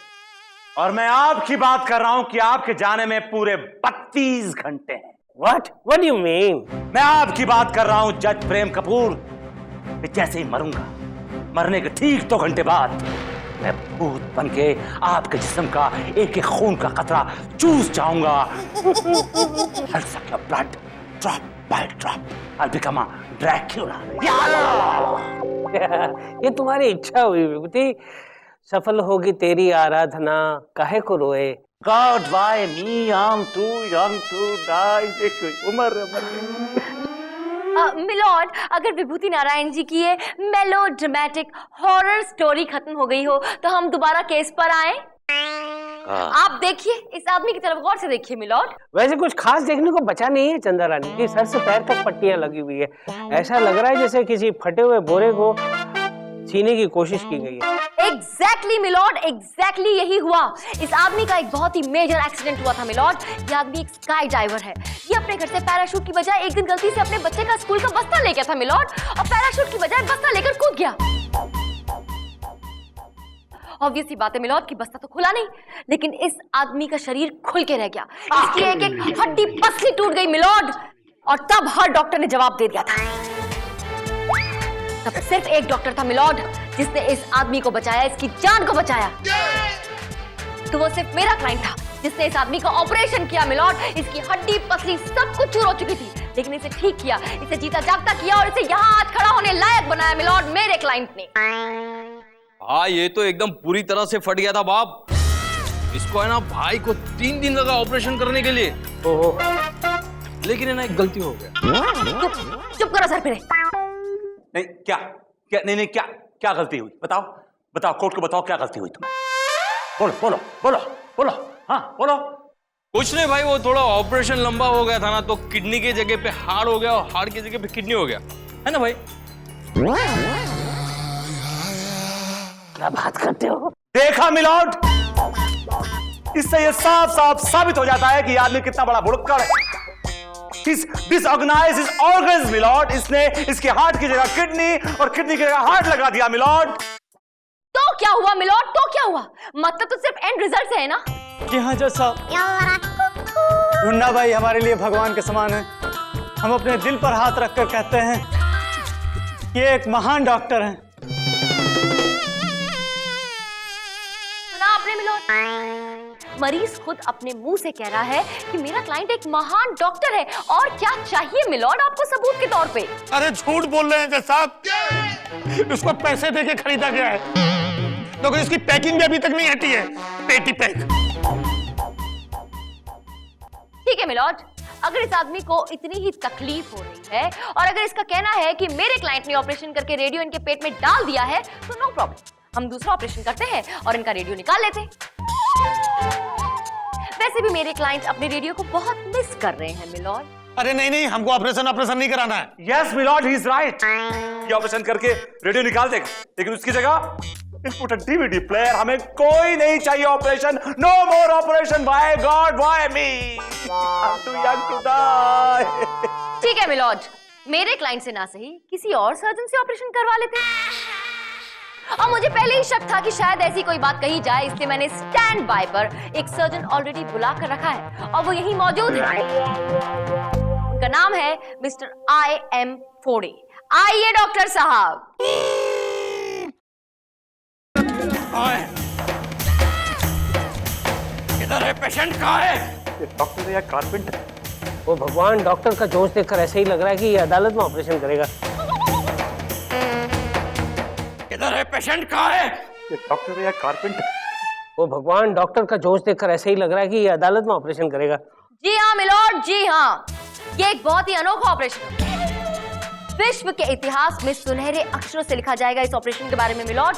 और मैं आपकी बात कर रहा हूं कि आपके जाने में पूरे 32 घंटे हैं। What do you mean? मैं आपकी बात कर रहा हूं जज प्रेम कपूर कि जैसे ही मरूंगा, मरने के ठीक 2 घंटे बाद मैं भूत बन के आपके जिस्म का एक एक खून का कतरा चूस जाऊंगा। I'll suck your blood drop by drop. I'll become a Dracula. ये तुम्हारी इच्छा हुई विभूति। सफल होगी तेरी आराधना, काहे को रोए। God, why me? I'm too young to die. देखो उम्र मिलॉर्ड, अगर विभूति नारायण जी की ये मेलोड्रामेटिक हॉरर स्टोरी खत्म हो गई हो तो हम दोबारा केस पर आए। आप देखिए, इस आदमी की तरफ गौर से देखिए मिलॉर्ड। वैसे कुछ खास देखने को बचा नहीं है चंदा रानी की। सर से पैर तक पट्टियां लगी हुई है। ऐसा लग रहा है जैसे किसी फटे हुए बोरे को छीने की कोशिश की गई है। एग्जैक्टली मिलॉर्ड, एग्जैक्टली यही हुआ। इस आदमी का एक बहुत ही मेजर एक्सीडेंट हुआ था मिलॉर्ड। ये आदमी एक स्काई डाइवर है। ये अपने घर से पैराशूट की बजाय एक दिन गलती से अपने बच्चे का स्कूल का बस्ता ले गया था मिलॉर्ड, और पैराशूट की बजाय बस्ता लेकर कूद गया। ऑब्वियस सी बात है मिलॉर्ड कि बस्ता तो खुला नहीं, लेकिन इस आदमी का शरीर खुल के रह गया। इसकी एक एक हड्डी पसली टूट गई मिलॉर्ड। और तब हर डॉक्टर ने जवाब दे दिया था। तब सिर्फ एक डॉक्टर था मिलॉर्ड जिसने इस आदमी को बचाया, इसकी जान को बचाया। तो वो सिर्फ मेरा क्लाइंट था जिसने इस आदमी का ऑपरेशन किया मिलॉर्ड। इसकी हड्डी पसली सब कुछ चूर हो चुकी थी, लेकिन इसे ठीक किया, इसे जीता जागता किया और इसे यहाँ आज खड़ा होने लायक बनाया मिलॉर्ड मेरे क्लाइंट ने। हाँ, ये तो एकदम पूरी तरह से फट गया था बाप। इसको है ना भाई को 3 दिन लगा ऑपरेशन करने के लिए। ओहो, लेकिन है ना एक गलती हो गया। चुप करो सर फिर। नहीं क्या क्या नहीं क्या क्या गलती हुई? बताओ बताओ, कोर्ट को बताओ क्या गलती हुई तुम्हें। बोलो बोलो बोलो बोलो। हाँ बोलो। कुछ नहीं भाई, वो थोड़ा ऑपरेशन लंबा हो गया था ना, तो किडनी की जगह पे हार्ट हो गया और हार्ट की जगह पे किडनी हो गया, है ना भाई? क्या बात करते हो? देखा मिलॉर्ड, इससे ये साफ साफ साबित हो जाता है कि आदमी कितना बड़ा भुलक्कड़ है। Disorganise his organs milord. इसने इसके हार्ट की जगह किडनी और किडनी की जगह हार्ट लगा दिया मिलॉर्ड। तो क्या हुआ मिलॉर्ड, तो क्या हुआ? मतलब तो सिर्फ एंड रिजल्ट है ना? जी हाँ जज साहब, मुन्ना भाई हमारे लिए भगवान के समान है। हम अपने दिल पर हाथ रखकर कहते हैं कि ये एक महान डॉक्टर हैं। सुना आपने मिलॉर्ड? मरीज खुद अपने मुंह से कह रहा है कि मेरा क्लाइंट एक महान डॉक्टर है। और क्या चाहिए मिलॉर्ड आपको सबूत के तौर पे? अरे झूठ बोल रहे हैं जज साहब, इसको पैसे देके खरीदा गया है, तो इसकी पैकिंग भी अभी तक नहीं हटी है। पेटी पैक। ठीक है मिलॉर्ड, अगर इस आदमी को इतनी ही तकलीफ हो रही है और अगर इसका कहना है कि मेरे क्लाइंट ने ऑपरेशन करके रेडियो इनके पेट में डाल दिया है, तो नो प्रॉब्लम, हम दूसरा ऑपरेशन करते हैं और इनका रेडियो निकाल लेते हैं। वैसे भी मेरे क्लाइंट अपने रेडियो को बहुत मिस कर रहे हैं मिलॉर्ड। अरे नहीं नहीं, हमको ऑपरेशन नहीं कराना है। Yes milord, he is right. ये ऑपरेशन करके रेडियो निकाल देगा, लेकिन उसकी जगह पुट अ डीवीडी प्लेयर। हमें कोई नहीं चाहिए operation. No more operation. By god, by me. I am too young to die. ठीक है मिलॉर्ड, मेरे क्लाइंट से ना सही किसी और सर्जन से ऑपरेशन करवा लेते। और मुझे पहले ही शक था कि शायद ऐसी कोई बात कही जाए, इसलिए मैंने स्टैंड बाय पर एक सर्जन ऑलरेडी बुला कर रखा है और वो यहीं मौजूद है। उनका नाम है मिस्टर I.M. फोड़े। आइए डॉक्टर साहब। किधर है पेशेंट? कहाँ है? ये डॉक्टर या कारपेंटर? वो भगवान, डॉक्टर का जोश देखकर ऐसे ही लग रहा है कि ये अदालत में ऑपरेशन करेगा। किधर है पेशेंट? कहाँ है? ये डॉक्टर या कारपेंटर? वो भगवान, डॉक्टर का जोश देखकर ऐसे ही लग रहा है कि ये अदालत में ऑपरेशन करेगा। जी हाँ मिलॉर्ड, जी हाँ, ये एक बहुत ही अनोखा ऑपरेशन है। विश्व के इतिहास में सुनहरे अक्षरों से लिखा जाएगा इस ऑपरेशन के बारे में मिलॉर्ड,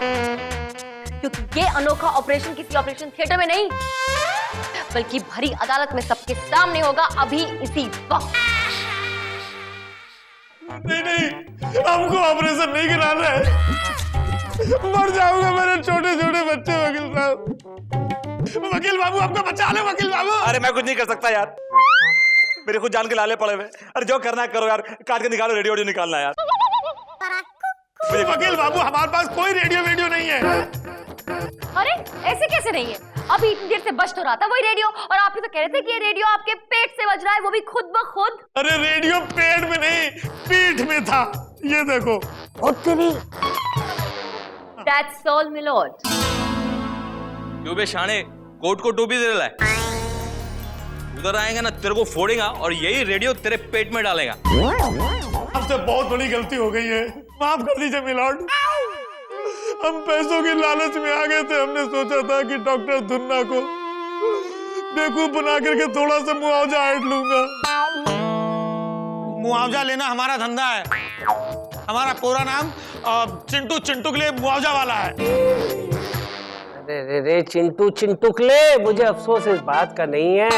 क्योंकि ये अनोखा ऑपरेशन किसी ऑपरेशन थिएटर में नहीं बल्कि भरी अदालत में सबके सामने होगा, अभी इसी वक्त। नहीं, हमको ऑपरेशन नहीं कराना है। मर जाऊंगा मेरे छोटे छोटे बच्चे। वकील साहब, वकील बाबू हमको बचा लो। वकील बाबू, अरे मैं कुछ नहीं कर सकता यार, मेरे खुद जान के लाले पड़े हुए। अरे जो करना है करो यार, काट के निकालो, रेडियो निकालना यार। वकील बाबू, हमारे पास कोई रेडियो वीडियो नहीं है। अरे ऐसे कैसे नहीं है? अभी इतनी देर से बज तो रहा था वही रेडियो, और आप ही तो कह रहे थे कि ये रेडियो आपके पेट से बज रहा है, वो भी खुद ब खुद। अरे रेडियो पेट में नहीं, पीठ में था। ये देखो। That's all, my lord. क्यों बे शाने, कोट को टोपी दे रहा है? उधर आएगा ना तेरे को फोड़ेगा और यही रेडियो तेरे पेट में डालेगा। आपसे बहुत बड़ी गलती हो गई है, माफ कर दीजिए मिलॉर्ड। हम पैसों की लालच में आ गए थे। हमने सोचा था कि डॉक्टर धुन्ना को बेवकूफ बना करके थोड़ा सा मुआवजा ऐड लूंगा। मुआवजा लेना हमारा धंधा है। हमारा पूरा नाम चिंटू चिंटुकले मुआवजा वाला है। अरे रे चिंटू चिंटुकले, मुझे अफसोस इस बात का नहीं है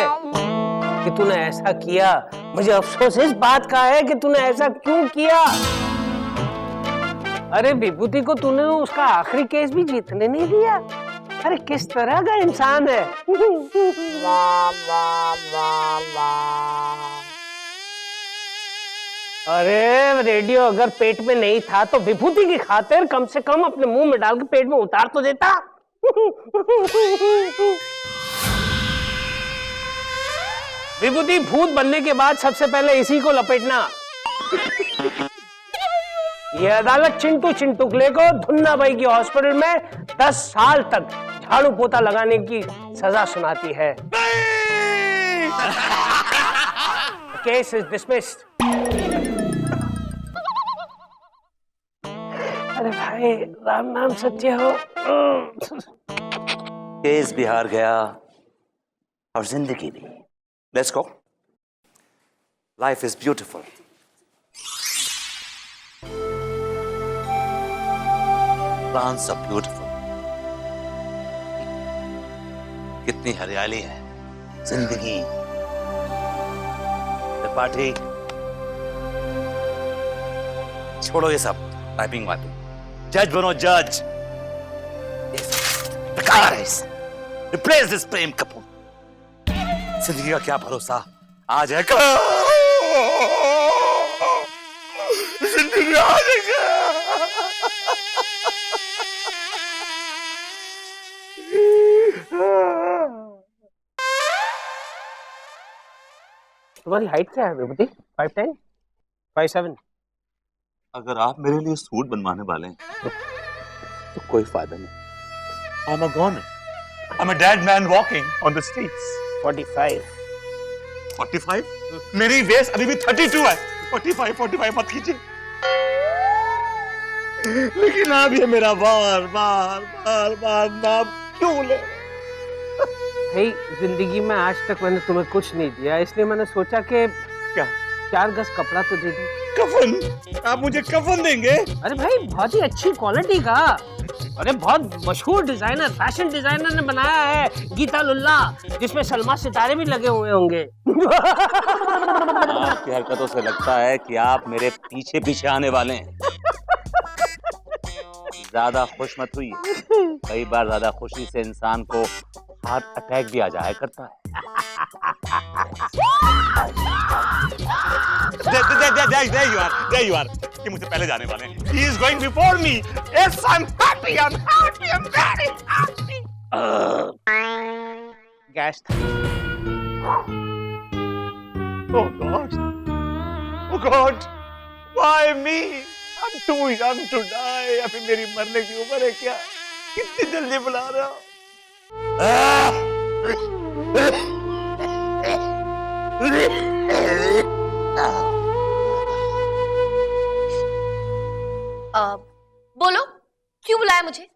कि तूने ऐसा किया। मुझे अफसोस इस बात का है कि तूने ऐसा क्यों किया। अरे विभूति को तूने उसका आखिरी केस भी जीतने नहीं दिया। अरे किस तरह का इंसान है। वाह वाह वाह वाह। अरे रेडियो अगर पेट में नहीं था तो विभूति की खातिर कम से कम अपने मुंह में डाल के पेट में उतार तो देता। विभूति, भूत बनने के बाद सबसे पहले इसी को लपेटना। यह अदालत चिंटू चिंटुकले को धुन्ना भाई की हॉस्पिटल में 10 साल तक झाड़ू पोता लगाने की सजा सुनाती है। Case is dismissed. अरे भाई, राम नाम सत्य हो। केस भी हार गया और जिंदगी भी। Let's go. Life is beautiful. Plants are beautiful. कितनी हरियाली है, जिंदगी, पार्टी। छोड़ो ये सब टाइपिंग वाइपिंग। जज बनो जज। बेकार है। रिप्लेस दिस प्रेम कपूर। जिंदगी का क्या भरोसा, आज है कल जिंदगी आ जाएगा। तुम्हारी हाइट क्या है विभूति? 5'10", 5'7"? अगर आप मेरे लिए सूट बनवाने वाले हैं तो कोई फायदा नहीं। I'm a goner. I'm a dead man walking on the streets. 45। 45? मेरी वेस्ट अभी भी 32 है। 45 मत कीजिए। लेकिन आप ये मेरा बार बार नाम क्यों ले? भाई, जिंदगी में आज तक मैंने तुम्हें कुछ नहीं दिया, इसलिए मैंने सोचा कि क्या 4 गज कपड़ा तो दे दो। कफन? आप मुझे कफन देंगे? अरे भाई, बहुत ही अच्छी क्वालिटी का। अरे बहुत मशहूर डिजाइनर, फैशन डिजाइनर ने बनाया है, गीता लुल्ला, जिसमें सलमा सितारे भी लगे हुए होंगे। आपकी हरकतों से लगता है कि आप मेरे पीछे पीछे आने वाले हैं। ज्यादा खुश मत हुई। कई बार ज्यादा खुशी से इंसान को हार्ट अटैक भी आ जाया करता है। there you are. ये मुझसे पहले जाने वाले हैं. He is going before me. Yes, I'm happy, I'm very happy. Gas था. Oh God, why me? I'm too young to die. अभी मेरी मरने की उम्र है क्या? कितनी जल्दी बुला रहा हो? बोलो, क्यों बुलाया मुझे?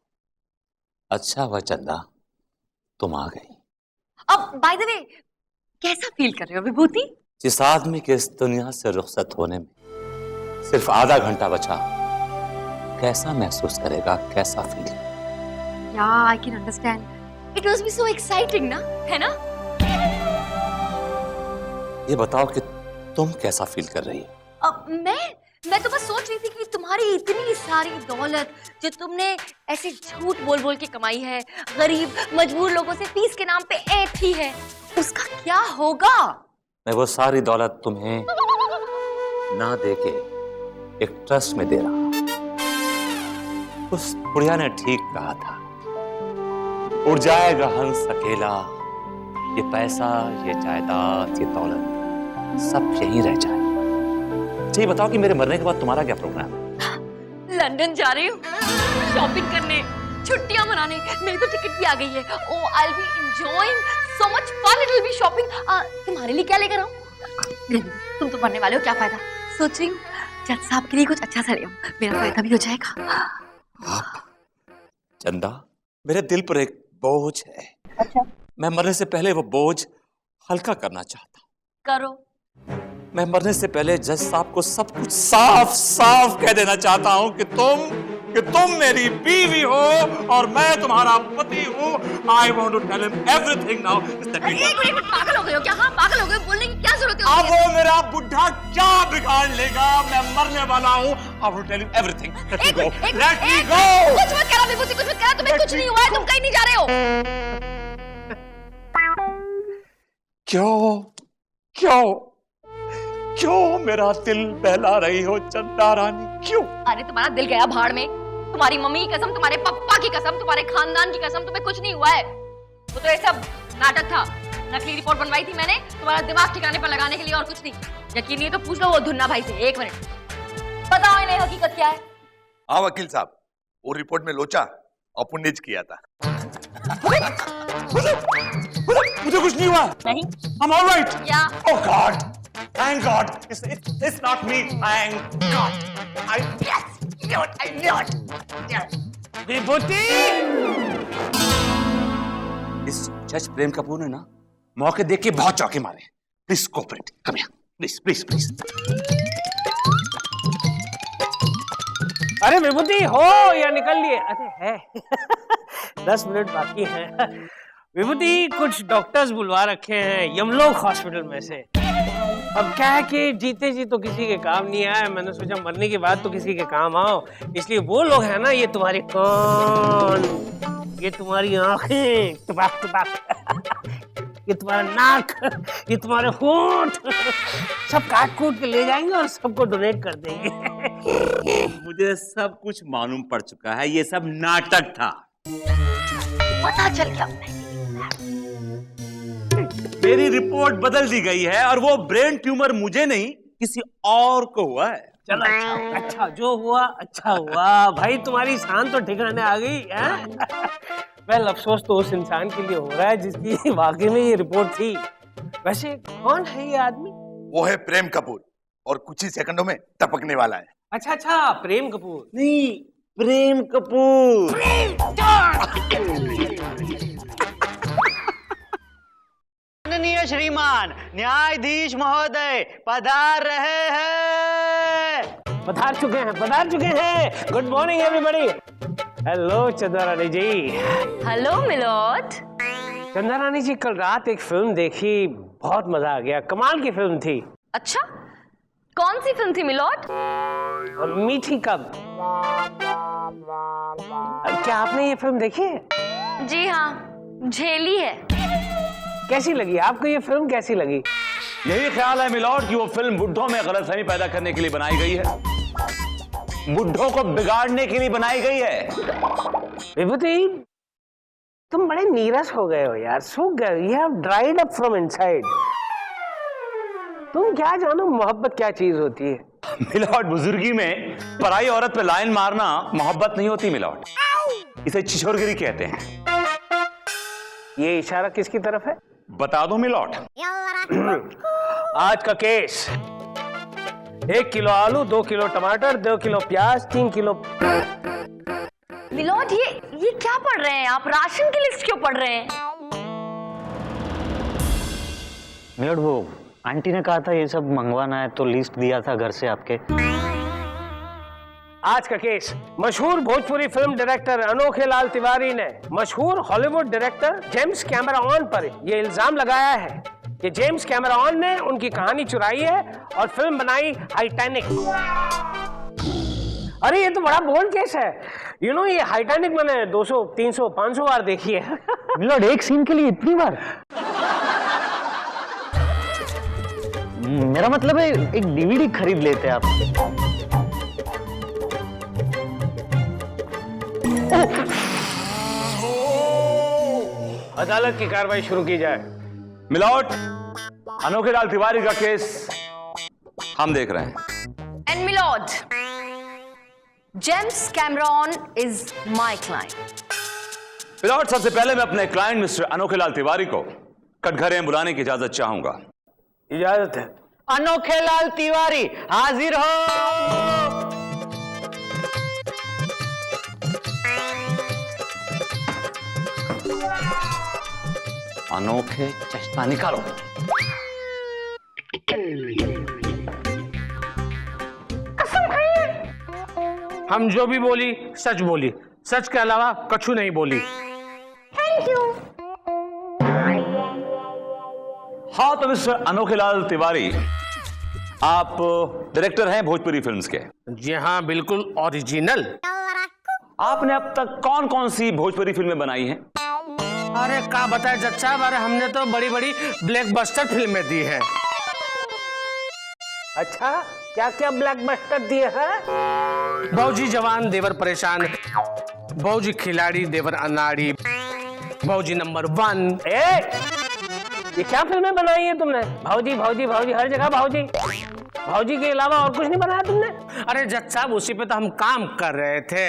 अच्छा हुआ चंदा, तुम आ गई. अब बाय द वे, कैसा फील कर रहे हो विभूति? जिस आदमी के इस दुनिया से रुखसत होने में सिर्फ आधा घंटा बचा, कैसा महसूस करेगा, कैसा feel? Yeah, I can understand. It must be so exciting, ना? है ना? ये बताओ कि तुम कैसा फील कर रही हो? अब मैं तो बस सोच रही थी कि तुम्हारी इतनी सारी दौलत जो तुमने ऐसे झूठ बोल बोल के कमाई है, गरीब मजबूर लोगों से फीस के नाम पे ऐंठी है, उसका क्या होगा? मैं वो सारी दौलत तुम्हें ना देके एक ट्रस्ट में दे रहा हूं. उस बुढ़िया ने ठीक कहा था, उड़ जाएगा हंस अकेला, ये पैसा, ये जायदाद, ये दौलत सब यहीं रह जाए. अच्छा बताओ कि मेरे मरने के बाद तुम्हारा क्या प्रोग्राम है? लंदन जा रही हूँ शॉपिंग करने, छुट्टियां मनाने. मेरी तो टिकट भी आ गई है. Oh, I'll be enjoying so much fun. It will be shopping. तुम्हारे लिए क्या लेकर आऊं? तुम तो मरने वाले हो, क्या फायदा? सोच रही हूँ जज साहब के लिए कुछ अच्छा सा ले आऊं, मेरा फायदा भी हो जाएगा. चंदा, मेरे दिल पर एक बोझ है. अच्छा, मैं मरने से पहले वो बोझ हल्का करना चाहता हूँ. करो. मैं मरने से पहले जज साहब को सब कुछ साफ साफ कह देना चाहता हूँ कि तुम मेरी बीवी हो और मैं तुम्हारा पति हूँ. I want to tell him everything now. एक मिनट, पागल हो गए हो क्या? हाँ, पागल हो गए. बोलने की क्या जरूरत है? अब वो मेरा बुढ़ा क्या बिगाड़ लेगा? मैं मरने वाला हूँ. I will tell him everything. Let me go. Let me go. कुछ मत करा विभूति, कुछ मत करा. तुम्हें कुछ नहीं हुआ है, तुम कहीं नहीं जा रहे हो. क्यों मेरा दिल बहला रही हो चंदा रानी? क्यों? अरे तुम्हारा दिल गया भाड़ में. तुम्हारी मम्मी की कसम, तुम्हारे पापा की कसम, तुम्हारे खानदान की कसम, तुम्हें कुछ नहीं हुआ है. वो तो ये सब नाटक था. नकली रिपोर्ट बनवाई थी मैंने तुम्हारा दिमाग ठिकाने पर लगाने के लिए, और कुछ नहीं. यकीन नहीं तो पूछ लो वो धुन्ना भाई से. एक मिनट, बताओ इन्हें हकीकत क्या है? हाँ वकील साहब, वो रिपोर्ट में लोचा अपन ने किया था. मुझे कुछ नहीं हुआ. नहीं. I'm all right. या. Oh God. Thank God. It's not me. Thank God. I knew it. विभूति! इस जज प्रेम कपूर ने ना मौके देख के बहुत चौके मारे. Please cooperate. Come here. Please. अरे विभूति हो या निकल लिए? अरे है 10 मिनट बाकी हैं. विभूति, कुछ डॉक्टर्स बुलवा रखे हैं यमलोक हॉस्पिटल में से. अब क्या है कि जीते जी तो किसी के काम नहीं आया, मैंने सोचा मरने के बाद तो किसी के काम आओ, इसलिए वो लोग हैं ना, ये तुम्हारे कान, ये तुम्हारी आंखें, ये तुम्हारा नाक, ये तुम्हारे होंठ, सब काट कूट के ले जाएंगे और सबको डोनेट कर देंगे. मुझे सब कुछ मालूम पड़ चुका है, ये सब नाटक था. पता चल गया. मेरी रिपोर्ट बदल दी गई है और वो ब्रेन ट्यूमर मुझे नहीं किसी और को हुआ है. चलो अच्छा जो हुआ अच्छा हुआ भाई, तुम्हारी शान तो ठिकाने आ गई है. वेल, अफसोस तो उस इंसान के लिए हो रहा है जिसकी वाकई में ये रिपोर्ट थी. वैसे कौन है ये आदमी? वो है प्रेम कपूर और कुछ ही सेकंडों में टपकने वाला है. अच्छा, प्रेम कपूर नहीं, प्रेम कपूर. माननीय श्रीमान न्यायाधीश महोदय पधार रहे हैं. पधार चुके हैं. Good morning everybody. हेलो चंदा रानी जी. हेलो मिलोट. चंदा रानी जी, कल रात एक फिल्म देखी, बहुत मजा आ गया. कमाल की फिल्म थी. अच्छा, कौन सी फिल्म थी मिलोट? मीठी कब. क्या आपने ये फिल्म देखी है? जी हाँ, झेली है. कैसी लगी आपको ये फिल्म? कैसी लगी? यही ख्याल है मिलॉर्ड कि वो फिल्म बुड्ढों में गलतफहमी पैदा करने के लिए बनाई गई है, बुड्ढों को बिगाड़ने के लिए बनाई गई है। विभूति, तुम बड़े नीरस हो गए हो यार, सूख गए, you have dried up from inside. तुम क्या जानो मोहब्बत क्या चीज होती है। मिलॉर्ड, बुजुर्गी में पराई औरत पे लाइन मारना मोहब्बत नहीं होती मिलॉर्ड, इसे छिछोरगिरी कहते हैं। ये इशारा किसकी तरफ है? बता दो मिलॉर्ड। आज का केस 1 किलो आलू, 2 किलो टमाटर, 2 किलो प्याज, 3 किलो। मिलॉर्ड, ये क्या पढ़ रहे हैं आप? राशन की लिस्ट क्यों पढ़ रहे हैं? मिलॉर्ड, वो आंटी ने कहा था ये सब मंगवाना है तो लिस्ट दिया था घर से आपके। आज का केस मशहूर भोजपुरी फिल्म डायरेक्टर अनोखे लाल तिवारी ने मशहूर हॉलीवुड डायरेक्टर जेम्स कैमरॉन पर यह इल्जाम लगाया है कि जेम्स कैमरॉन ने उनकी कहानी चुराई है और फिल्म बनाई टाइटैनिक। अरे ये तो बड़ा बोल्ड केस है। यू नो, ये टाइटैनिक मैंने 200, 300, 500 बार देखी है। मिलॉर्ड, एक सीन के लिए इतनी बार? मेरा मतलब है एक डीवीडी खरीद लेते आप। अदालत की कार्रवाई शुरू की जाए। मिलॉर्ड, अनोखे लाल तिवारी का केस हम देख रहे हैं। And milord, James Cameron is my client. Milord, सबसे पहले मैं अपने क्लाइंट मिस्टर अनोखे लाल तिवारी को कटघरे में बुलाने की इजाजत चाहूंगा। इजाजत है। अनोखे लाल तिवारी हाजिर हो। अनोखे, चश्मा निकालो। हम जो भी बोली सच बोली, सच के अलावा कछु नहीं बोली। Thank you. हाँ, तो मिस्टर अनोखे लाल तिवारी, आप डायरेक्टर हैं भोजपुरी फिल्म्स के? जी हाँ, बिल्कुल ओरिजिनल। आपने अब तक कौन कौन सी भोजपुरी फिल्में बनाई हैं? अरे क्या बताए जज साहब, अरे हमने तो बड़ी बड़ी ब्लॉकबस्टर फिल्में दी हैं। अच्छा, क्या क्या ब्लॉकबस्टर दिए हैं? भौजी जवान देवर परेशान, भौजी खिलाड़ी देवर अनाड़ी, भौजी नंबर 1। ये क्या फिल्में बनाई है तुमने? भौजी भौजी भौजी, हर जगह भौजी। भौजी के अलावा और कुछ नहीं बनाया तुमने? अरे जज साहब, उसी पे तो हम काम कर रहे थे।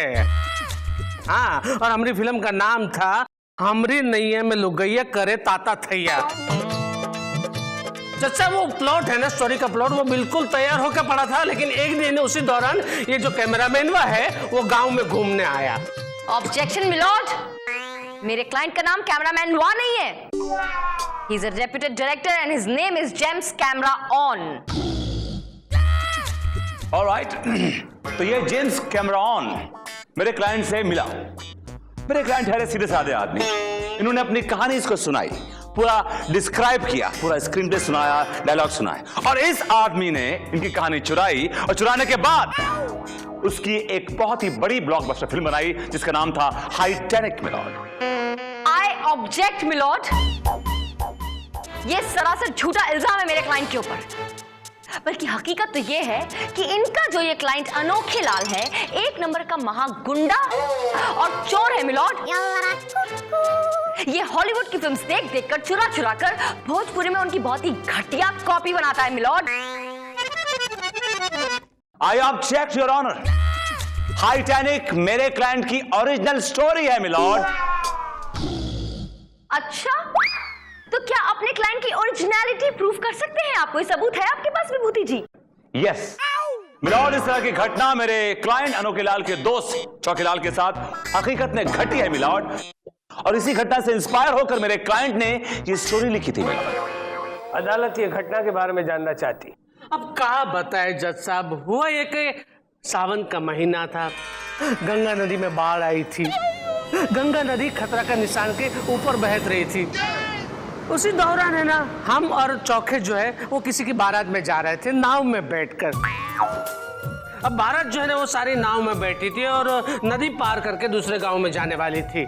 हाँ, और हमारी फिल्म का नाम था हमरी नैया में लुगैया करे ताता थैया। जज साहब, वो प्लॉट है ना, स्टोरी का प्लॉट, वो बिल्कुल तैयार होकर पड़ा था, लेकिन एक दिन उसी दौरान ये जो कैमरामैन है वो गांव में घूमने आया। ऑब्जेक्शन मिलॉर्ड, मेरे क्लाइंट का नाम कैमरामैन वा नहीं है। He is a reputed director and his name is James Cameron. All right. तो ये जेम्स कैमरॉन मेरे क्लाइंट से मिला। मेरे क्लाइंट है सीधे साधे आदमी। इन्होंने अपनी कहानी इसको सुनाई, पूरा डिस्क्राइब किया, पूरा स्क्रीन पे सुनाया, डायलॉग सुनाया, और इस आदमी ने इनकी कहानी चुराई और चुराने के बाद उसकी एक बहुत ही बड़ी ब्लॉकबस्टर फिल्म बनाई जिसका नाम था Titanic. Milord, I object milord. ये सरासर झूठा इल्जाम है मेरे क्लाइंट के ऊपर। बल्कि हकीकत तो ये है कि इनका जो ये क्लाइंट अनोखे लाल है, एक नंबर का महागुंडा और चोर है मिलॉर्ड। ये हॉलीवुड की फिल्म्स देख देख कर, चुरा चुरा कर भोजपुरी में उनकी बहुत ही घटिया कॉपी बनाता है milord. I object your honour. Titanic मेरे क्लाइंट की ओरिजिनल स्टोरी है मिलॉर्ड। अच्छा, तो क्या अपने क्लाइंट की ओरिजिनलिटी प्रूफ कर सकते हैं आप? कोई सबूत है आपके पास विभूति जी? यस मिलॉर्ड, इस तरह की घटना मेरे क्लाइंट अनोखे लाल के दोस्त चौकीलाल के साथ हकीकत में घटी है मिलॉर्ड, और इसी घटना से इंस्पायर होकर मेरे क्लाइंट ने ये स्टोरी लिखी थी मिलॉर्ड। अदालत ये घटना के बारे में जानना चाहती। अब कहा बताए जज साहब, हुआ ये कि सावन का महीना था, गंगा नदी में बाढ़ आई थी, गंगा नदी खतरा का निशान के ऊपर बहत रही थी। उसी दौरान है ना, हम और चौखे जो है वो किसी की बारात में जा रहे थे नाव में बैठकर। अब बारात जो है ना वो सारी नाव में बैठी थी और नदी पार करके दूसरे गांव में जाने वाली थी।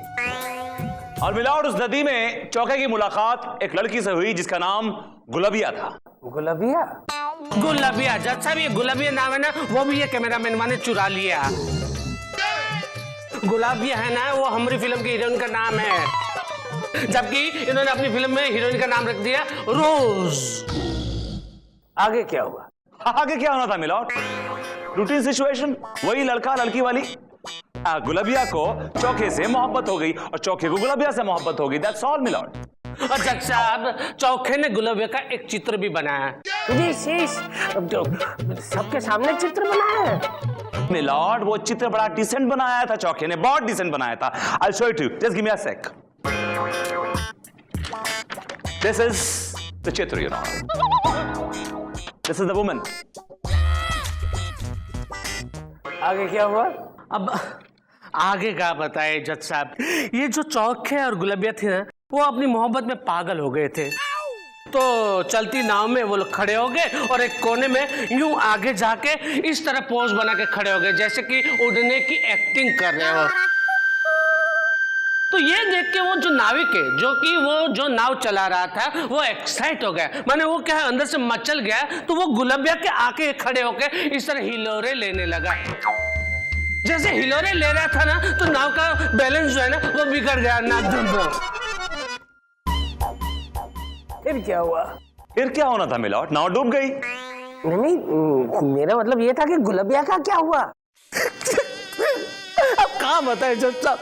और मिलॉर्ड, उस नदी में चौके की मुलाकात एक लड़की से हुई जिसका नाम गुलबिया था। गुलाबिया? गुलाबिया जज साहब, ये गुलाबिया नाम है ना, वो भी ये कैमरामैन ने चुरा लिया। गुलाबिया है ना, वो हमारी फिल्म की हीरोइन का नाम है, जबकि इन्होंने अपनी फिल्म में हीरोइन का नाम रख दिया रोज। आगे क्या हुआ? आगे क्या होना था मिलॉर्ड? रूटीन सिचुएशन, वही लड़का लड़की वाली। गुलाबिया को चौके से मोहब्बत हो गई और चौके को गुलाबिया से मोहब्बत हो गई। That's all milord. और जज साहब, चौके ने गुलाबिया का एक चित्र भी बनाया। जी शीश, सबके सामने चित्र बनाया है मिलॉर्ड। वो चित्र बड़ा डिसेंट बनाया था चौके ने, बहुत डिसेंट बनाया था। I'll show it to you. Just give me a sec. This is the चित्र, you know. This is the woman. आगे क्या हुआ? अब आगे क्या बताए जज साहब? ये जो चौके और गुलाबिया थी ना, वो अपनी मोहब्बत में पागल हो गए थे। तो चलती नाव में वो लोग खड़े हो गए और एक कोने में यूं आगे जाके इस तरह पोज बना के खड़े हो गए, जैसे कि उड़ने की एक्टिंग कर रहे हो। तो ये देख के वो जो नाविक है, जो कि वो जो नाव चला रहा था, वो एक्साइट हो गया। माने वो क्या है, अंदर से मचल गया। तो वो गुलाबिया के आके खड़े होके इस तरह हिलोरे लेने लगा। जैसे हिलोरे ले रहा था ना, तो नाव का बैलेंस जो है ना, वो बिगड़ गया नाव। फिर क्या हुआ? फिर क्या होना था मिलॉर्ड? नाव डूब गई। नहीं, मेरा मतलब ये था कि गुलाबिया का क्या हुआ? अब कहाँ बताए जज साहब?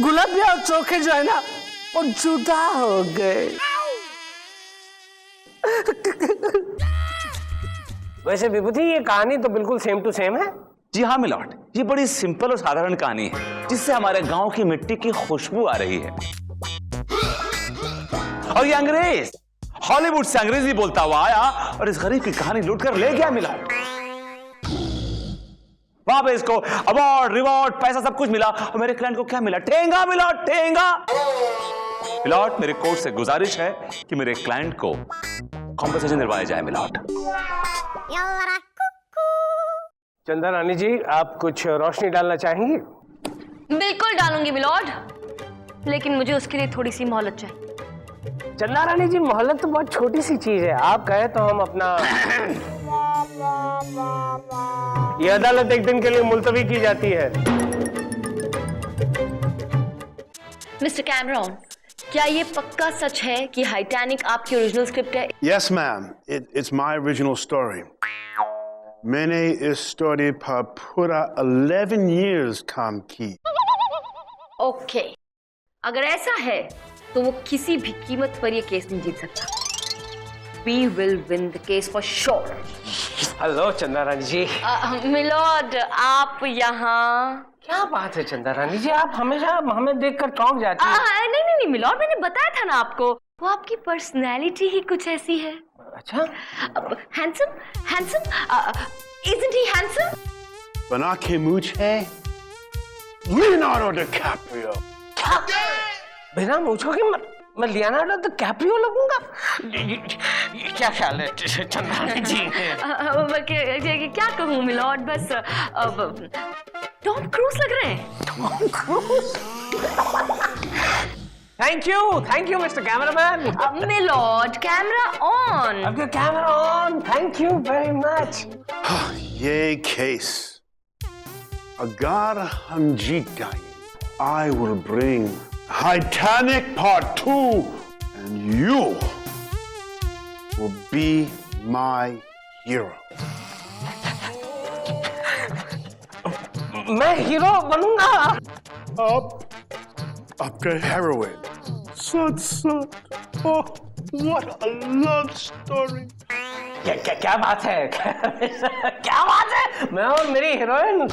गुलाबिया और चोखे जो है ना, वो जुदा हो गए। वैसे विभूति, ये कहानी तो बिल्कुल सेम टू सेम है। जी हाँ मिलॉर्ड, ये बड़ी सिंपल और साधारण कहानी है, जिससे हमारे गांव की मिट्टी की खुशबू आ रही है। और ये अंग्रेज हॉलीवुड से अंग्रेजी बोलता हुआ आया और इस गरीब की कहानी लूट कर ले गया मिलॉर्ड। वहां पे इसको अवार्ड, रिवॉर्ड, पैसा सब कुछ मिला। और मेरे क्लाइंट को क्या मिला? ठेंगा मिलॉर्ड, ठेंगा। मिलॉर्ड, मेरे कोर्ट से गुजारिश है कि मेरे क्लाइंट को कॉम्पेंसेशन दिलवाया जाए मिलॉर्ड। चंदा रानी जी, आप कुछ रोशनी डालना चाहेंगी? बिल्कुल डालूंगी मिलॉर्ड, लेकिन मुझे उसके लिए थोड़ी सी मोहलत चाहिए। चंदा रानी जी, मोहलत तो बहुत छोटी सी चीज है। आप कहे तो हम अपना ये अदालत एक दिन के लिए मुलतवी की जाती है। मिस्टर कैमरॉन, क्या ये पक्का सच है कि टाइटैनिक आपकी ओरिजिनल स्क्रिप्ट है? Yes, ma'am. It's my original story. मैंने इस स्टोरी पर पूरा 11 years काम की। ओके, अगर ऐसा है तो वो किसी भी कीमत पर ये केस नहीं जीत सकता। We will win the case for sure. Hello चंदा रानी जी। मिलॉर्ड, आप यहाँ? क्या बात है चंदा रानी जी, आप हमेशा हमें देखकर चौंक जाती हैं। नहीं मिलॉर्ड, मैंने बताया था ना आपको, वो आपकी पर्सनैलिटी ही कुछ ऐसी है। अच्छा? Handsome, handsome, isn't he handsome? बना के मुझे लियोनार्डो डिकैप्रियो। बिना मूछों के मैं लियोनार्डो डिकैप्रियो लगूंगा? क्या ख्याल है चंदा रानी जी? क्या कहूँ मिलॉर्ड, बस टॉम क्रूज लग रहे हैं। Tom Cruise? Thank you mister cameraman. Milord, camera on. Okay, camera on. Thank you very much. ये केस अगर हम जीत गए, I will bring Titanic Part 2 and you will be my hero. मैं hero बनूंगा? आपका heroine. Sunset. Oh, what a love story. क्या बात है? क्या बात है? मैं और मेरी हीरोइन,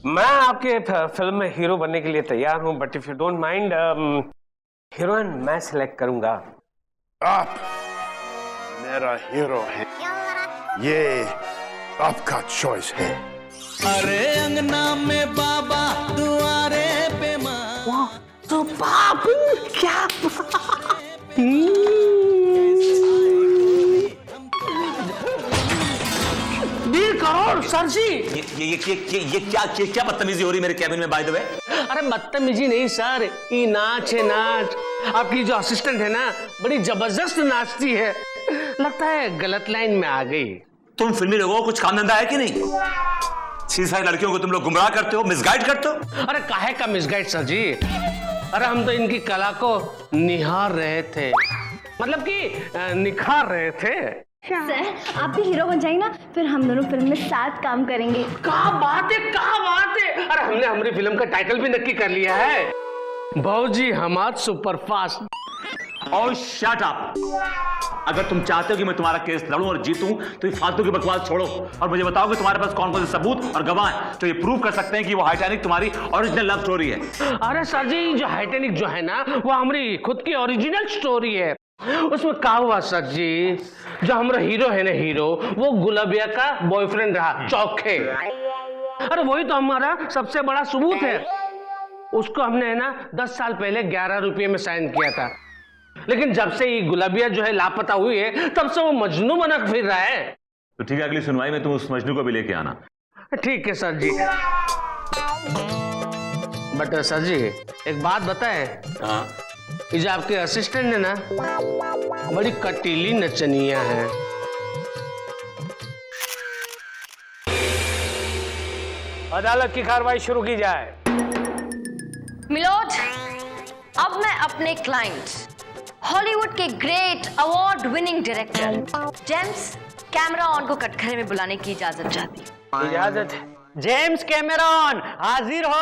मैं आपके फिल्म में हीरो बनने के लिए तैयार हूं, but if you don't mind, heroine मैं सिलेक्ट करूंगा। आप मेरा हीरो है, ये आपका चॉइस है। अरे अंगना में बाबा, दुआरे पे माँ। तो बाप, क्या करोड़ सर जी। ये क्या बदतमीजी हो रही मेरे कैबिन में बाय द वे? अरे बदतमीजी नहीं सर, ये नाच है नाच। आपकी जो असिस्टेंट है ना, बड़ी जबरदस्त नाचती है। लगता है गलत लाइन में आ गई। तुम फिल्मी लोगों को कुछ काम धंधा है कि नहीं? सीधी सारी लड़कियों को तुम लोग गुमराह करते हो, मिसगाइड करते हो। अरे काहे का मिसगाइड सर जी? अरे हम तो इनकी कला को निहार रहे थे, मतलब कि निखार रहे थे। सर आप भी हीरो बन जाएंगे ना, फिर हम दोनों फिल्म में साथ काम करेंगे। क्या बात है, क्या बात है। अरे हमने हमारी फिल्म का टाइटल भी नक्की कर लिया है, भौजी हमार सुपरफास्ट। और शट अप। अगर तुम चाहते हो कि मैं तुम्हारा केस लड़ूं और जीतूं तो ये फालतू की बकवास छोड़ो और मुझे बताओ कि तुम्हारे पास कौन कौन से सबूत और गवाह हैं जो ये प्रूव कर सकते हैं कि वो टाइटैनिक तुम्हारी ओरिजिनल लव स्टोरी है। अरे सर जी, जो टाइटैनिक जो है ना, वो हमारी खुद की ओरिजिनल स्टोरी है। उसमें क्या हुआ सर जी, जो हमारा हीरो है ना, हीरो, वो गुलाबिया का बॉयफ्रेंड रहा, चौखे। अरे वही तो हमारा सबसे बड़ा सबूत है। उसको हमने है ना 10 साल पहले 11 रुपये में साइन किया था, लेकिन जब से ये गुलाबिया जो है लापता हुई है, तब से वो मजनू बना फिर रहा है। तो ठीक है, अगली सुनवाई में तुम उस मजनू को भी लेके आना। ठीक है सर जी। बट सर जी एक बात बताए, ये जो आपके असिस्टेंट है ना, बड़ी कटीली नचनिया है। अदालत की कार्रवाई शुरू की जाए। मिलोड, अब मैं अपने क्लाइंट हॉलीवुड के great award winning director James Cameron को कटघरे में बुलाने की इजाजत चाहती हूँ। इजाजत है। जेम्स कैमरॉन हाजिर हो।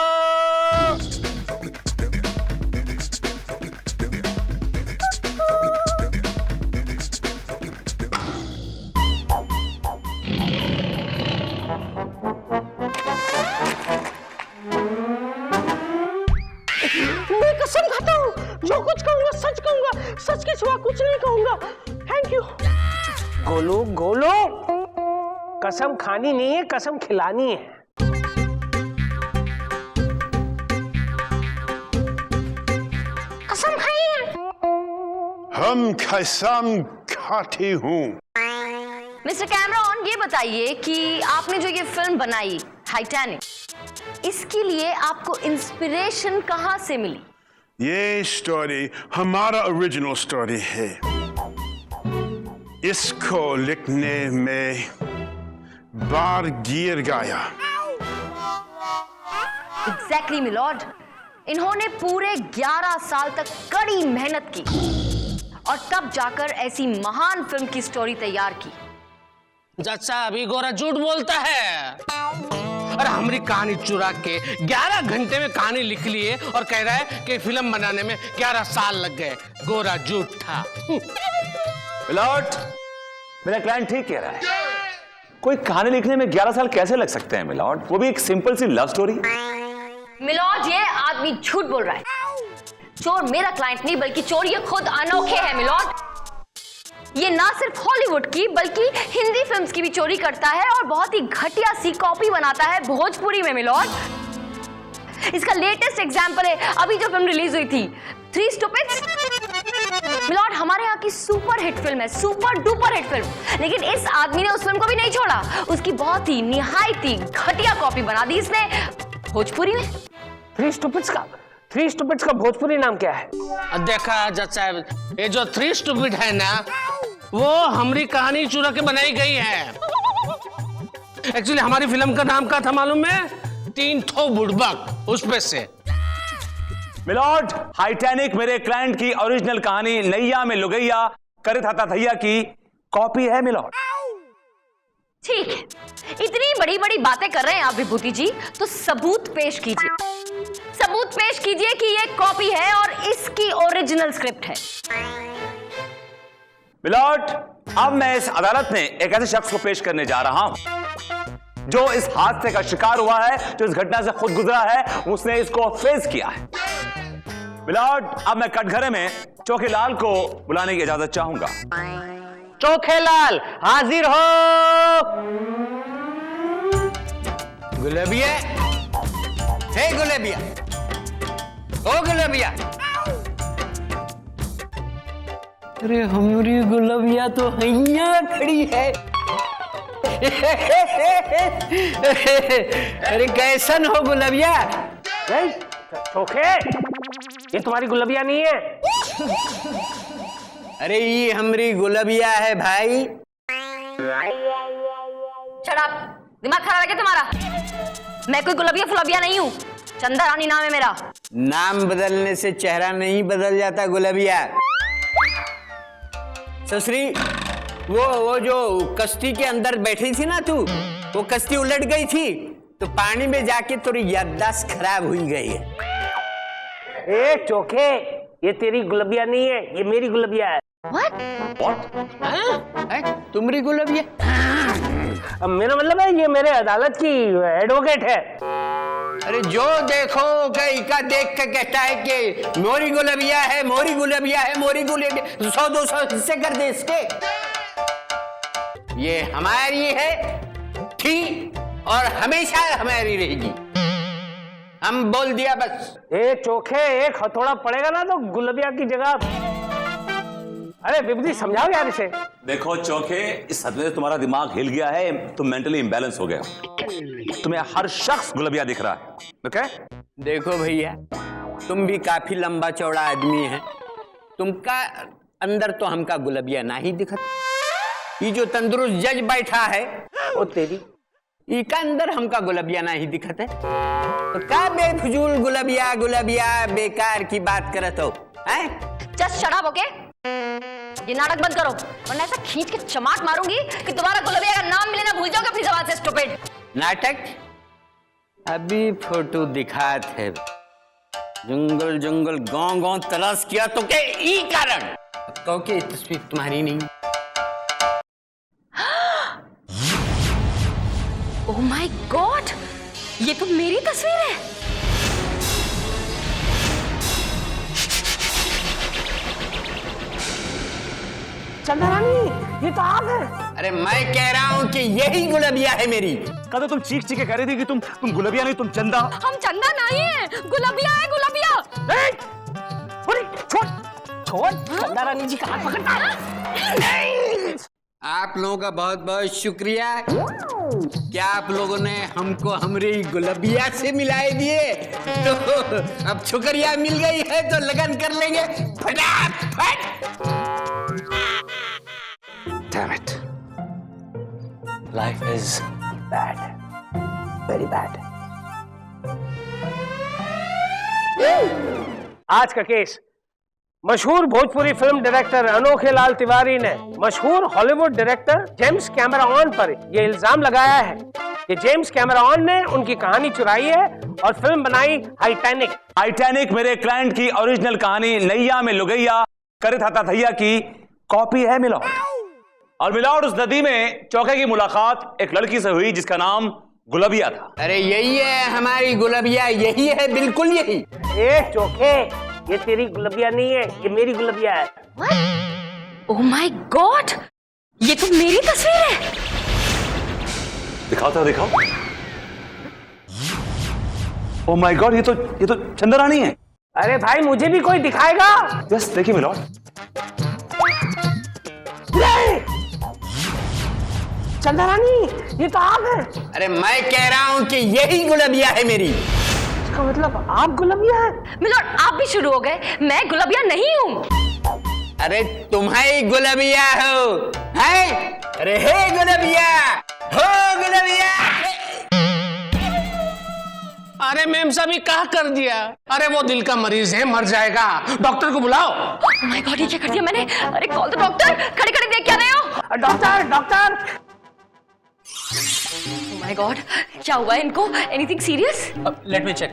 मैं कसम खाता हूँ, जो कुछ कहूँगा सच कहूँगा, सच के सिवा कुछ नहीं कहूँगा। Thank you. गोलू गोलू, कसम खानी नहीं है, कसम खिलानी है। कसम खाई है। हम कसम खाती हूँ। मिस्टर कैमरॉन, ये बताइए कि आपने जो ये फिल्म बनाई टाइटैनिक, इसके लिए आपको इंस्पिरेशन कहाँ से मिली? ये स्टोरी हमारा ओरिजिनल स्टोरी है। इसको लिखने में बार गिर गया। एग्जैक्टली मिलॉर्ड, इन्होंने पूरे 11 साल तक कड़ी मेहनत की और तब जाकर ऐसी महान फिल्म की स्टोरी तैयार की। जज साहब, अभी गोरा झूठ बोलता है। अरे हमारी कहानी चुरा के 11 घंटे में कहानी लिख लिए और कह रहा है कि फिल्म बनाने में 11 साल लग गए। गोरा झूठ था। मिलॉर्ड, मेरा क्लाइंट ठीक कह रहा है। कोई कहानी लिखने में 11 साल कैसे लग सकते हैं मिलॉर्ड, वो भी एक सिंपल सी लव स्टोरी। मिलॉर्ड, ये आदमी झूठ बोल रहा है। चोर मेरा क्लाइंट नहीं, बल्कि चोर ये खुद अनोखे है मिलॉर्ड। ये ना सिर्फ हॉलीवुड की बल्कि हिंदी फिल्म्स की भी चोरी करता है और बहुत ही घटिया सी कॉपी बनाता है भोजपुरी में मिलॉर्ड। इसका लेटेस्ट एग्जांपल है अभी जो फिल्म रिलीज हुई थी, थ्री स्टूपिड्स। मिलॉर्ड, हमारे यहाँ की सुपर हिट फिल्म है, सुपर डुपर हिट फिल्म, लेकिन इस आदमी ने उस फिल्म को भी नहीं छोड़ा। उसकी बहुत ही निहायती घटिया कॉपी बना दी इसने भोजपुरी में। थ्री स्टूपिड्स का भोजपुरी नाम क्या है? देखा जज साहब, ये जो थ्री स्टूपिड है ना, वो हमारी कहानी चुरा के बनाई गई है। एक्चुअली हमारी फिल्म का नाम क्या था मालूम है? 3 ठो बुड़बक, उस पे से। मिलॉर्ड, टाइटैनिक मेरे क्लाइंट की ओरिजिनल कहानी नैया में लुगैया करे था थैया की कॉपी है मिलॉर्ड। ठीक है, इतनी बड़ी बड़ी बातें कर रहे हैं आप विभूति जी, तो सबूत पेश कीजिए। सबूत पेश कीजिए कि ये कॉपी है और इसकी ओरिजिनल स्क्रिप्ट है। मिलॉर्ड, अब मैं इस अदालत में एक ऐसे शख्स को पेश करने जा रहा हूं जो इस हादसे का शिकार हुआ है, जो इस घटना से खुद गुजरा है, उसने इसको फेस किया है। मिलॉर्ड, अब मैं कटघरे में चोखेलाल को बुलाने की इजाजत चाहूंगा। चोखेलाल हाजिर हो। गुलाबिया, हे गुलाबिया, ओ गुलाबिया। अरे हमारी गुलाबिया तो हैया खड़ी है। अरे कैसन हो गुलाबिया? चोखे, ये तुम्हारी गुलाबिया नहीं है। अरे ये हमारी गुलबिया है भाई। शट अप, दिमाग खराब है क्या तुम्हारा? मैं कोई गुलबिया फुलबिया नहीं हूँ, चंदा रानी नाम है मेरा। नाम बदलने से चेहरा नहीं बदल जाता गुलबिया। ससुरी, वो जो कश्ती के अंदर बैठी थी ना तू, वो कश्ती उलट गई थी तो पानी में जाके थोड़ी याददाश्त खराब हुई गई है। ए चोखे, ये तेरी गुलबिया नहीं है, ये मेरी गुलबिया है। तुम्हारी गुलबिया? मेरा मतलब है ये मेरे अदालत की एडवोकेट है। अरे जो देखो कहीं का देख के कहता है कि मोरी गुलबिया है, मोरी गुलबिया है, मोरी गुलबिया। 100-200 हिस्से कर दे इसके। ये हमारी है, थी और हमेशा हमारी रहेगी। हम बोल दिया बस। ए चोखे, एक हथौड़ा पड़ेगा ना तो गुलबिया की जगह। अरे विभूति समझाओ यार इसे। देखो चौके, इस सदमे से तुम्हारा दिमाग हिल गया है, तुम मेंटली इम्बैलेंस हो गया। तुम्हें हर शख्स गुलबिया दिख रहा है, ओके? देखो भैया, तुम भी काफी लंबा चौड़ा आदमी है, तुमका अंदर तो हमका गुलबिया ना ही दिखत। ये जो तंदुरुस्त जज बैठा है वो तेरी, इका अंदर हमका गुलबिया ना ही दिखत है। तो का बेफजूल गुलबिया गुलबिया बेकार की बात करत हो? Just shut up, okay? ये नाटक बंद करो वरना ऐसा खींच के चमाट मारूंगी कि तुम्हारा गुलबिया का नाम मिले ना भूल जाओगे अपनी जबान से, स्टूपिड। नाटक अभी फोटो दिखात है, जंगल जंगल गांव गांव तलाश किया तो के ई कारण कहो कि तस्वीर तुम्हारी नहीं। ओह माय गॉड, ये तो मेरी तस्वीर है। चंदा रानी, ये तो आप है। अरे मैं कह रहा हूँ कि यही गुलबिया है मेरी। कल तो तुम चीख चीख के कह रही थी कि तुम गुलबिया नहीं, तुम चंदा। हम चंदा नहीं है, गुलबिया है, गुलबिया। छोड़, चंदा रानी जी का हाथ पकड़ना। आप लोगों का बहुत बहुत शुक्रिया। क्या आप लोगों ने हमको हमारी गुलबिया से मिलाए दिए, तो अब शुक्रिया मिल गई है तो लगन कर लेंगे फटाफट। Damn it. Life is bad. Very bad. आज का केस मशहूर भोजपुरी फिल्म डायरेक्टर अनोखे लाल तिवारी ने मशहूर हॉलीवुड डायरेक्टर जेम्स कैमरॉन पर यह इल्जाम लगाया है कि जेम्स कैमरॉन ने उनकी कहानी चुराई है और फिल्म बनाई टाइटैनिक। टाइटैनिक मेरे क्लाइंट की ओरिजिनल कहानी नैया में लुगैया करे था थैया की कॉपी है मिलॉर्ड। और मिलॉर्ड, उस नदी में चौके की मुलाकात एक लड़की से हुई जिसका नाम गुलबिया था। अरे यही है हमारी गुलबिया, यही है, बिल्कुल यही। ए चौके, ये तेरी गुलबिया नहीं है, ये मेरी गुलबिया है। ओह माय गॉड, ये तो मेरी तस्वीर है। दिखाओ तो दिखाओ। ओह माय गॉड, ये तो चंदा रानी है। अरे भाई मुझे भी कोई दिखाएगा। जस्ट देखिए मिलॉर्ड। चंदा रानी, ये तो आप है। अरे मैं कह रहा हूँ कि यही गुलबिया है मेरी। इसका मतलब आप गुलबिया है? मिलॉर्ड, आप भी शुरू हो गए। मैं गुलबिया नहीं हूँ। अरे तुम्हारी गुलबिया हो, हैं? अरे हे गुलबिया, हो गुलबिया। अरे मैम साहब ये क्या कर दिया? अरे वो दिल का मरीज है, मर जाएगा, डॉक्टर को बुलाओ। ओह माय गॉड, ये क्या कर दिया मैंने? अरे कॉल द डॉक्टर। खड़े खड़े देख क्या रहे हो? Doctor, doctor. Oh my god, क्या हुआ इनको? Anything serious? Let me check.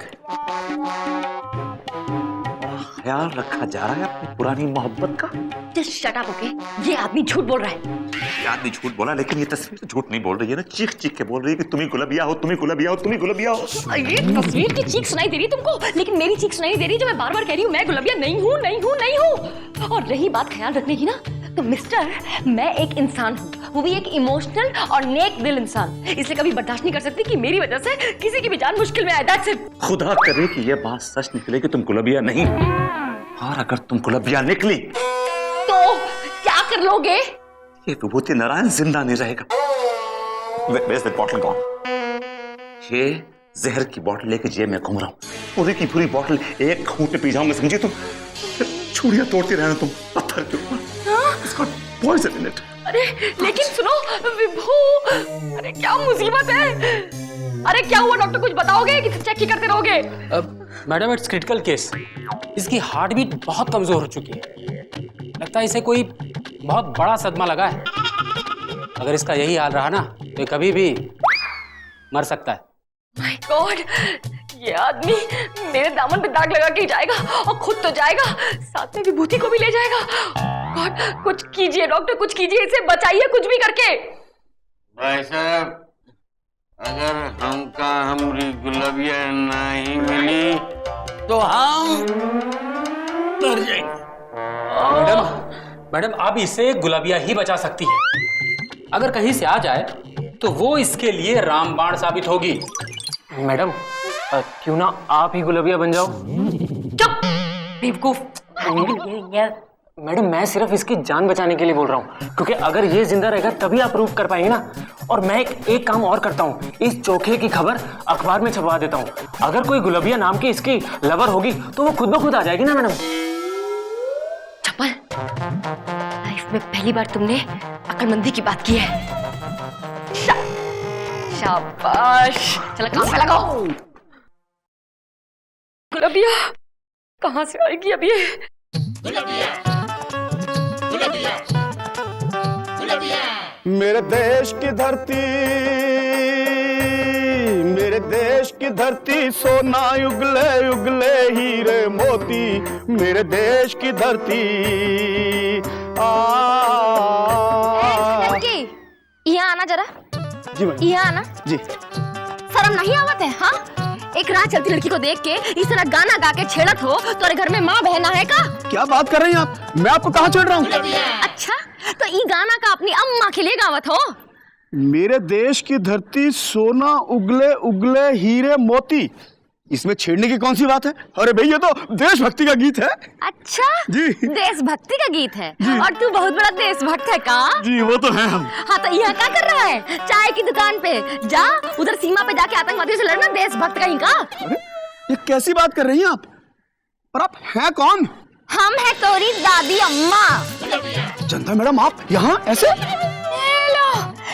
ख्याल रखा जा रहा है अपनी पुरानी मोहब्बत का। Just shut up, okay? ये आदमी झूठ बोल रहा है। ये आदमी झूठ बोला, लेकिन ये तस्वीर तो झूठ नहीं बोल रही है ना, चीख चीख के बोल रही है कि तुम्ही गुलबिया हो, तुम्ही गुलबिया हो, तुम्ही गुलबिया हो। ये तस्वीर की चीख सुनाई दे रही है तुमको, लेकिन मेरी चीख सुनाई दे रही है जो मैं बार बार कह रही हूँ, मैं गुलबिया नहीं हूँ, नहीं हूँ, नहीं हूँ। और रही बात ख्याल रखने की ना, तो मिस्टर, मैं एक इंसान हूँ, वो भी एक इमोशनल और नेक दिल इंसान, इसलिए कभी बर्दाश्त नहीं कर सकती कि मेरी वजह से किसी की भी जान मुश्किल में आए। That's it. खुदा करे कि ये बात सच निकले कि तुम गुलबिया नहीं, और अगर तुम गुलबिया निकली तो क्या कर लोगे? ये विभूति नारायण जिंदा नहीं रहेगा। Where's that bottle gone? ये जहर की बोतल लेके जेब में घूम रहा हूँ, पूरी की पूरी बोतल एक घूंट में पी जाऊंगा, समझी तुम? छुड़ियां तोड़ती रहना तुम पत्थर के ऊपर। poison in it. अरे लेकिन सुनो विभू, अरे क्या मुसीबत है? अरे क्या हुआ डॉक्टर, कुछ बताओगे कि चेक ही करते रहोगे? Madam it's critical case. इसकी हार्ट बीट बहुत कमजोर हो चुकी है। लगता है इसे कोई बहुत बड़ा सदमा लगा है। अगर इसका यही हाल रहा ना तो ये कभी भी मर सकता है। माय गॉड, ये आदमी मेरे दामन पे दाग लगा के जाएगा और खुद तो जाएगा, साथ में विभूति को भी ले जाएगा। गॉड, कुछ कीजिए डॉक्टर, कुछ कीजिए, इसे बचाइए कुछ भी करके। भाई साहब, अगर हमरी गुलाबिया नहीं मिली तो हम मर जाएंगे। मैडम आप इसे गुलाबिया ही बचा सकती है। अगर कहीं से आ जाए तो वो इसके लिए रामबाण साबित होगी। मैडम क्यों ना आप ही गुलाबिया बन जाओ। चुप बेवकूफ। मैडम मैं सिर्फ इसकी जान बचाने के लिए बोल रहा हूँ, क्योंकि अगर ये जिंदा रहेगा तभी आप प्रूव कर पाएंगे ना। और मैं एक काम और करता हूँ, इस चोखे की खबर अखबार में छपवा देता हूँ। अगर कोई गुलाबिया नाम की इसकी लवर होगी तो वो खुद ब खुद आ जाएगी ना मैडम। चप्पल, लाइफ में पहली बार तुमने अक्लमंदी की बात की है। शाबाश, चलो काम पे लगाओ। गुलाबिया कहाँ से आएगी अब ये? मेरे देश की धरती, मेरे देश की धरती, सोना उगले उगले हीरे मोती, मेरे देश की धरती। यहाँ आना जरा। जी मैडम। यहाँ आना। जी। शर्म नहीं आवत है? हाँ, एक राह चलती लड़की को देख के इस तरह गाना गा के छेड़त हो, तो घर में माँ बहना है का? क्या बात कर रही हैं आप? मैं आपको कहाँ छेड़ रहा हूँ? अच्छा, तो ई गाना का अपनी अम्मा के लिए गावत हो? मेरे देश की धरती, सोना उगले उगले हीरे मोती, इसमें छेड़ने की कौन सी बात है? अरे भाई ये तो देशभक्ति का गीत है। अच्छा जी, देशभक्ति का गीत है। और तू बहुत बड़ा देशभक्त है का? जी वो तो है हम। हाँ तो यहाँ क्या कर रहा है? चाय की दुकान पे जा, उधर सीमा पे जाके आतंकवादियों से लड़ना, देशभक्त कहीं का। अरे ये कैसी बात कर रही हैं आप? और आप हैं कौन? हम है तोरी दादी अम्मा। जनता मैडम आप यहाँ ऐसे?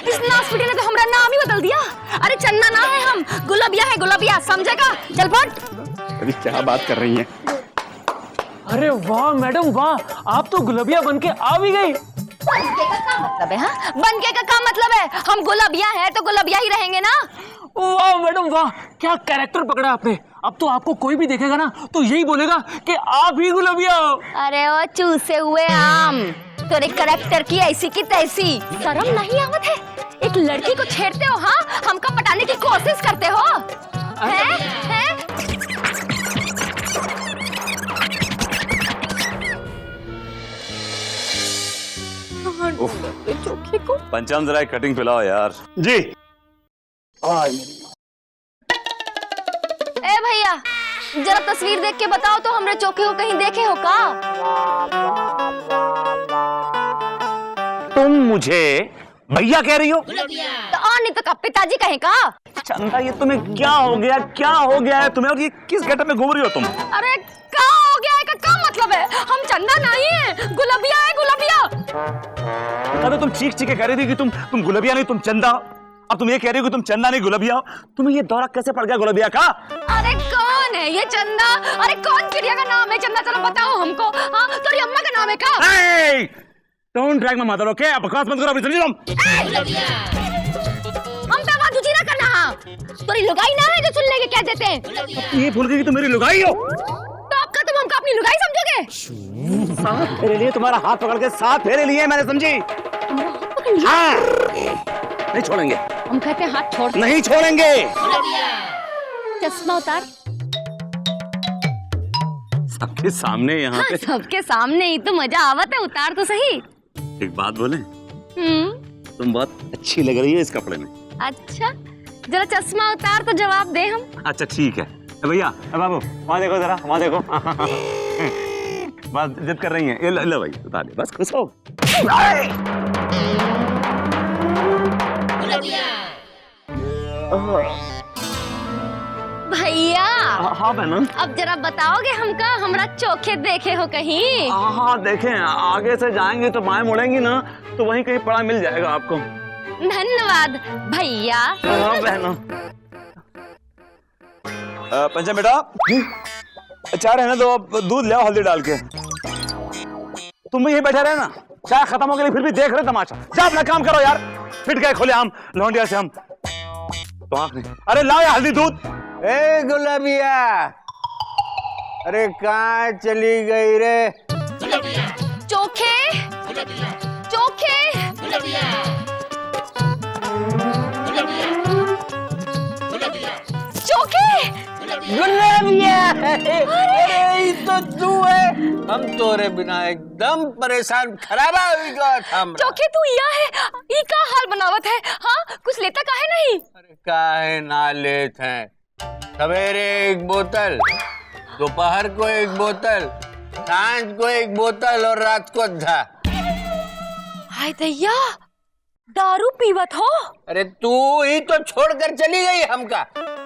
इस नासपीटे ने तो हमारा नाम ही बदल दिया। अरे चन्ना ना है हम, गुलाबिया है, गुलाबिया, समझेगा? चल फट। अरे क्या बात कर रही हैं? अरे वाह मैडम वाह, आप तो गुलाबिया बन के आ भी गई। बनके का क्या मतलब है? हाँ, बनके का क्या मतलब है? हम गुलाबिया है तो गुलाबिया ही रहेंगे ना। वाह मैडम वाह, क्या कैरेक्टर पकड़ा आपने। अब तो आपको कोई भी देखेगा ना तो यही बोलेगा कि आप ही गुलाबिया हो। अरे वो चूसे हुए आम, तेरे कैरेक्टर की ऐसी की तैसी। शर्म नहीं आवत है? एक लड़की को छेड़ते हो, हाँ, हमको पटाने की कोशिश करते हो। हैं? चोखे को पंचाम जरा कटिंग पिलाओ यार। जी। ए भैया जरा तस्वीर देख के बताओ तो, हमरे चोखे को कहीं देखे हो का? तुम मुझे भैया कह रही हो? तो और नहीं तो का पिताजी कहे का? चंदा ये तुम्हें क्या हो गया, क्या हो गया है तुम्हें? और ये किस गेटअप में घूम रही हो तुम? अरे क्या हो गया है का क्या मतलब है? हम चंदा नहीं है, गुलाबिया है, गुलाबिया। तो तुम चीख चीख के कह रही थी कि तुम गुलाबिया नहीं, तुम चंदा। अब तुम ये कह रही हो कि तुम चंदा नहीं गुलाबिया। तुम्हें ये दौरा कैसे पड़ गया गुलाबिया का? अरे कौन है ये चंदा? अरे कौन चिड़िया का नाम है चंदा? चलो बताओ हमको। हाँ, तुम्हारी अम्मा का नाम है का? Don't drag my mother, okay? अब बकवास मत करो अपनी, समझी तुम? हम पे आवाज ऊंची ना करना। तुम्हारी लुगाई ना है जो सुन लेके कह देते हैं। ये भूल गई कि तुम मेरी लुगाई हो? तो आपका तुम हमको अपनी लुगाई समझोगे? साथ फेरे लिए, तुम्हारा हाथ पकड़ के साथ फेरे लिए मैंने, समझी? हाँ, नहीं छोड़ेंगे। हम कहते हैं हाथ छोड़। नहीं छोड़ेंगे। चश्मा उतार। सबके सामने यहाँ पे। सबके सामने ही तो मजा आवत है, उतार तो सही। एक बात बोले, तुम बहुत अच्छी लग रही है इस कपड़े में। अच्छा जरा चश्मा उतार तो जवाब दे हम। अच्छा ठीक है भैया। बाबू वहाँ देखो जरा, वहाँ देखो। बस जिद कर रही हैं। ये लो भाई उतार ले, बस खुश हो। भैया हाँ बहना। अब जरा बताओगे हमका, हमरा चोखे देखे हो कहीं? हाँ देखें, आगे से जाएंगे तो बाएं मुड़ेंगी ना तो वहीं कहीं पड़ा मिल जाएगा आपको। धन्यवाद भैया। हाँ बहना। पंचम बेटा चाय रहने दो, दूध ले आओ हल्दी डाल के। तुम भी यहीं बैठे रहे ना, चाय खत्म हो गई फिर भी देख रहे तमाशा। जा अपना काम करो यार, फिट गए खोले हम लौंडिया से हम तो आंख नहीं। अरे लाओ यार हल्दी दूध। ए गुलाबिया, अरे कहाँ चली गई रे? चोखे चोखे चोखे गुलाबिया, अरे तो तू है। हम तोरे बिना एकदम परेशान खराबा हुई गया था। चोखे तू यहाँ है, ई का हाल बनावत है? हाँ कुछ लेता काहे नहीं? काहे ना लेत हैं, सवेरे एक बोतल, दोपहर को एक बोतल, सांझ को एक बोतल और रात को आधा। हाय दैया, दारू पीवत हो? अरे तू ही तो छोड़कर चली गई हमका।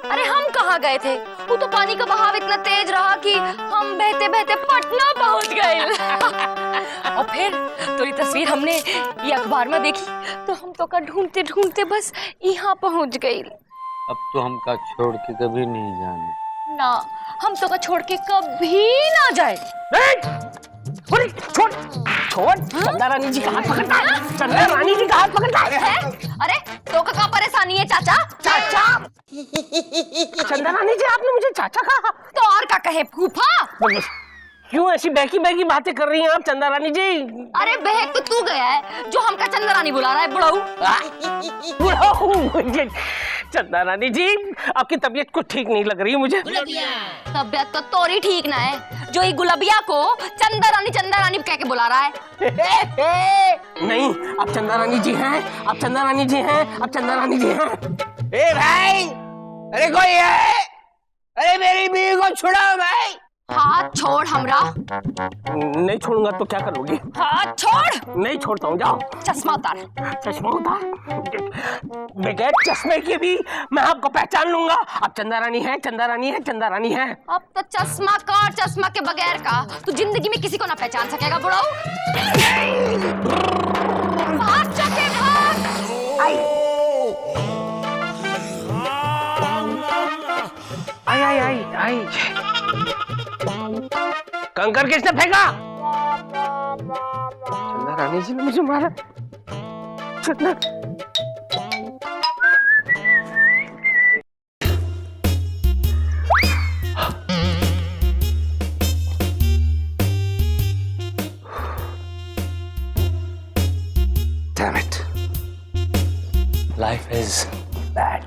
अरे हम कहाँ गए थे? वो तो पानी का बहाव इतना तेज रहा कि हम बहते बहते पटना पहुंच गए। और फिर तेरी तस्वीर हमने ये अखबार में देखी तो हम तो का ढूंढते ढूंढते बस यहाँ पहुंच गए। अब तो हमका छोड़ के कभी नहीं जाना। ना, हम तो का छोड़ के कभी ना जाए। छोड़ छोड़, चंदा रानी जी का हाथ पकड़ता है, चंदा रानी जी का हाथ पकड़ता है। अरे तो का परेशानी है चाचा? चाचा? चंदा रानी जी आपने मुझे चाचा कहा? तो और क्या कहे फूफा? क्यों ऐसी बहकी बहकी बातें कर रही हैं आप चंदा रानी जी? अरे बहक तो तू गया है, जो हमका चंदा रानी बुला रहा है बुढ़ाऊ। बुढ़ाऊ? चंदा रानी जी आपकी तबीयत कुछ ठीक नहीं लग रही है मुझे। तबीयत तो तोरी ठीक ना है, जो ये गुलाबिया को चंदा रानी कह के बुला रहा है। नहीं, आप चंदा रानी जी हैं, आप चंदा रानी जी हैं, आप चंदा रानी जी हैं। ए भाई, अरे कोई है? अरे मेरी बीवी को छुड़ाओ भाई। हाथ छोड़ हमरा। नहीं छोड़ूंगा तो क्या करोगी? हाथ छोड़। नहीं छोड़ता हूँ, जाओ। चश्मा उतार। चश्मा उतार? बगैर चश्मे के भी मैं आपको पहचान लूंगा। आप चंदा रानी है, चंदा रानी है, चंदा रानी है। अब तो चश्मा का और चश्मा के बगैर का तू जिंदगी में किसी को ना पहचान सकेगा बुढ़ाऊ। भाग चके भाग। आई कंकर किसने फेंका? चंदा रानी जी ने मुझे मारा। चंदा Damn it. Life is bad,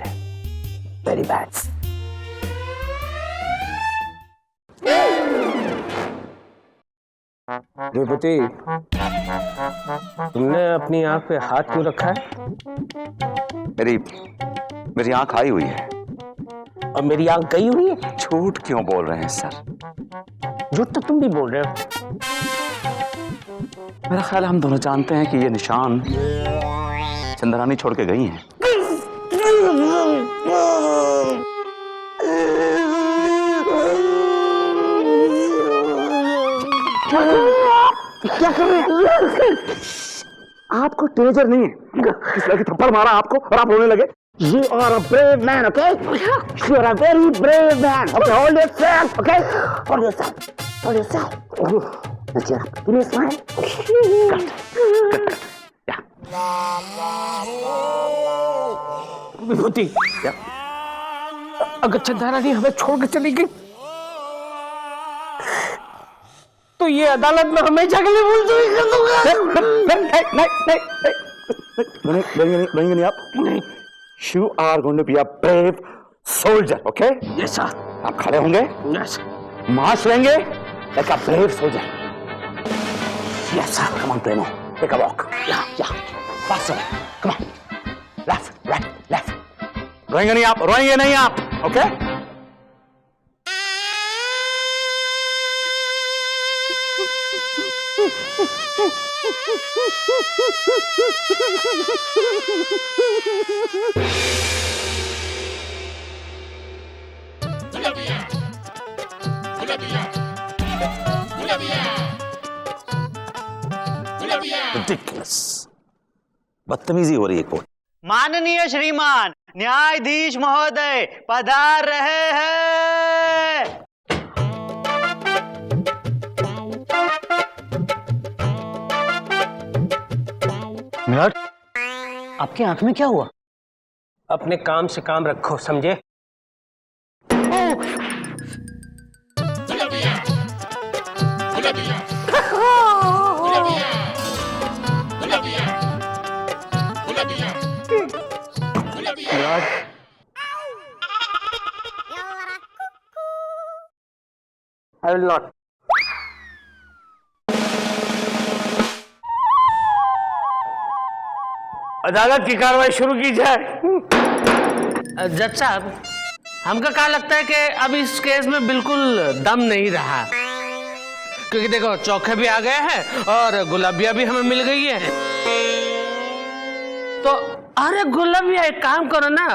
very bad. Revati, तुमने अपनी आंख पे हाथ क्यों रखा है? मेरी आंख आई हुई है। और मेरी आंख गई हुई है? झूठ क्यों बोल रहे हैं सर? झूठ तो तुम भी बोल रहे हो। मेरा ख्याल है हम दोनों जानते हैं कि ये निशान चंद्रानी छोड़ के गई हैं। क्या कर रहे हैं? आपको टीनेजर नहीं है, किस लड़के थप्पड़ मारा आपको और आप रोने लगे। You are a brave man, okay? You are a very brave man. Okay, hold yourself, okay? Hold yourself. Hold yourself. Let's cheer up. Give me a smile. Good. Good. Yeah. विभूति, अगर चंदा रानी हमें छोड़ के चली गई तो ये अदालत में हमें जगले मुलतवी कर दूंगा। नहीं आप। नहीं। You are going to be a brave soldier, okay? Yes, sir. आप खड़े होंगे? Yes. मार्च लेंगे like a brave soldier. Yes, sir. Come on, Premo. Take a walk. Yeah. Faster. Come on. Left, right, left. रोएंगे नहीं आप, okay? Ridiculous. बदतमीजी हो रही है कोर्ट। माननीय श्रीमान न्यायाधीश महोदय पधार रहे हैं। मिलॉर्ड, आपकी आंख में क्या हुआ? अपने काम से काम रखो, समझे? I will not. अदालत की कार्रवाई शुरू की जाए। जज साहब, हमका क्या लगता है कि अब इस केस में बिल्कुल दम नहीं रहा, क्योंकि देखो चौखे भी आ गए हैं और गुलाबिया भी हमें मिल गई है। तो अरे गुलाबिया, एक काम करो ना,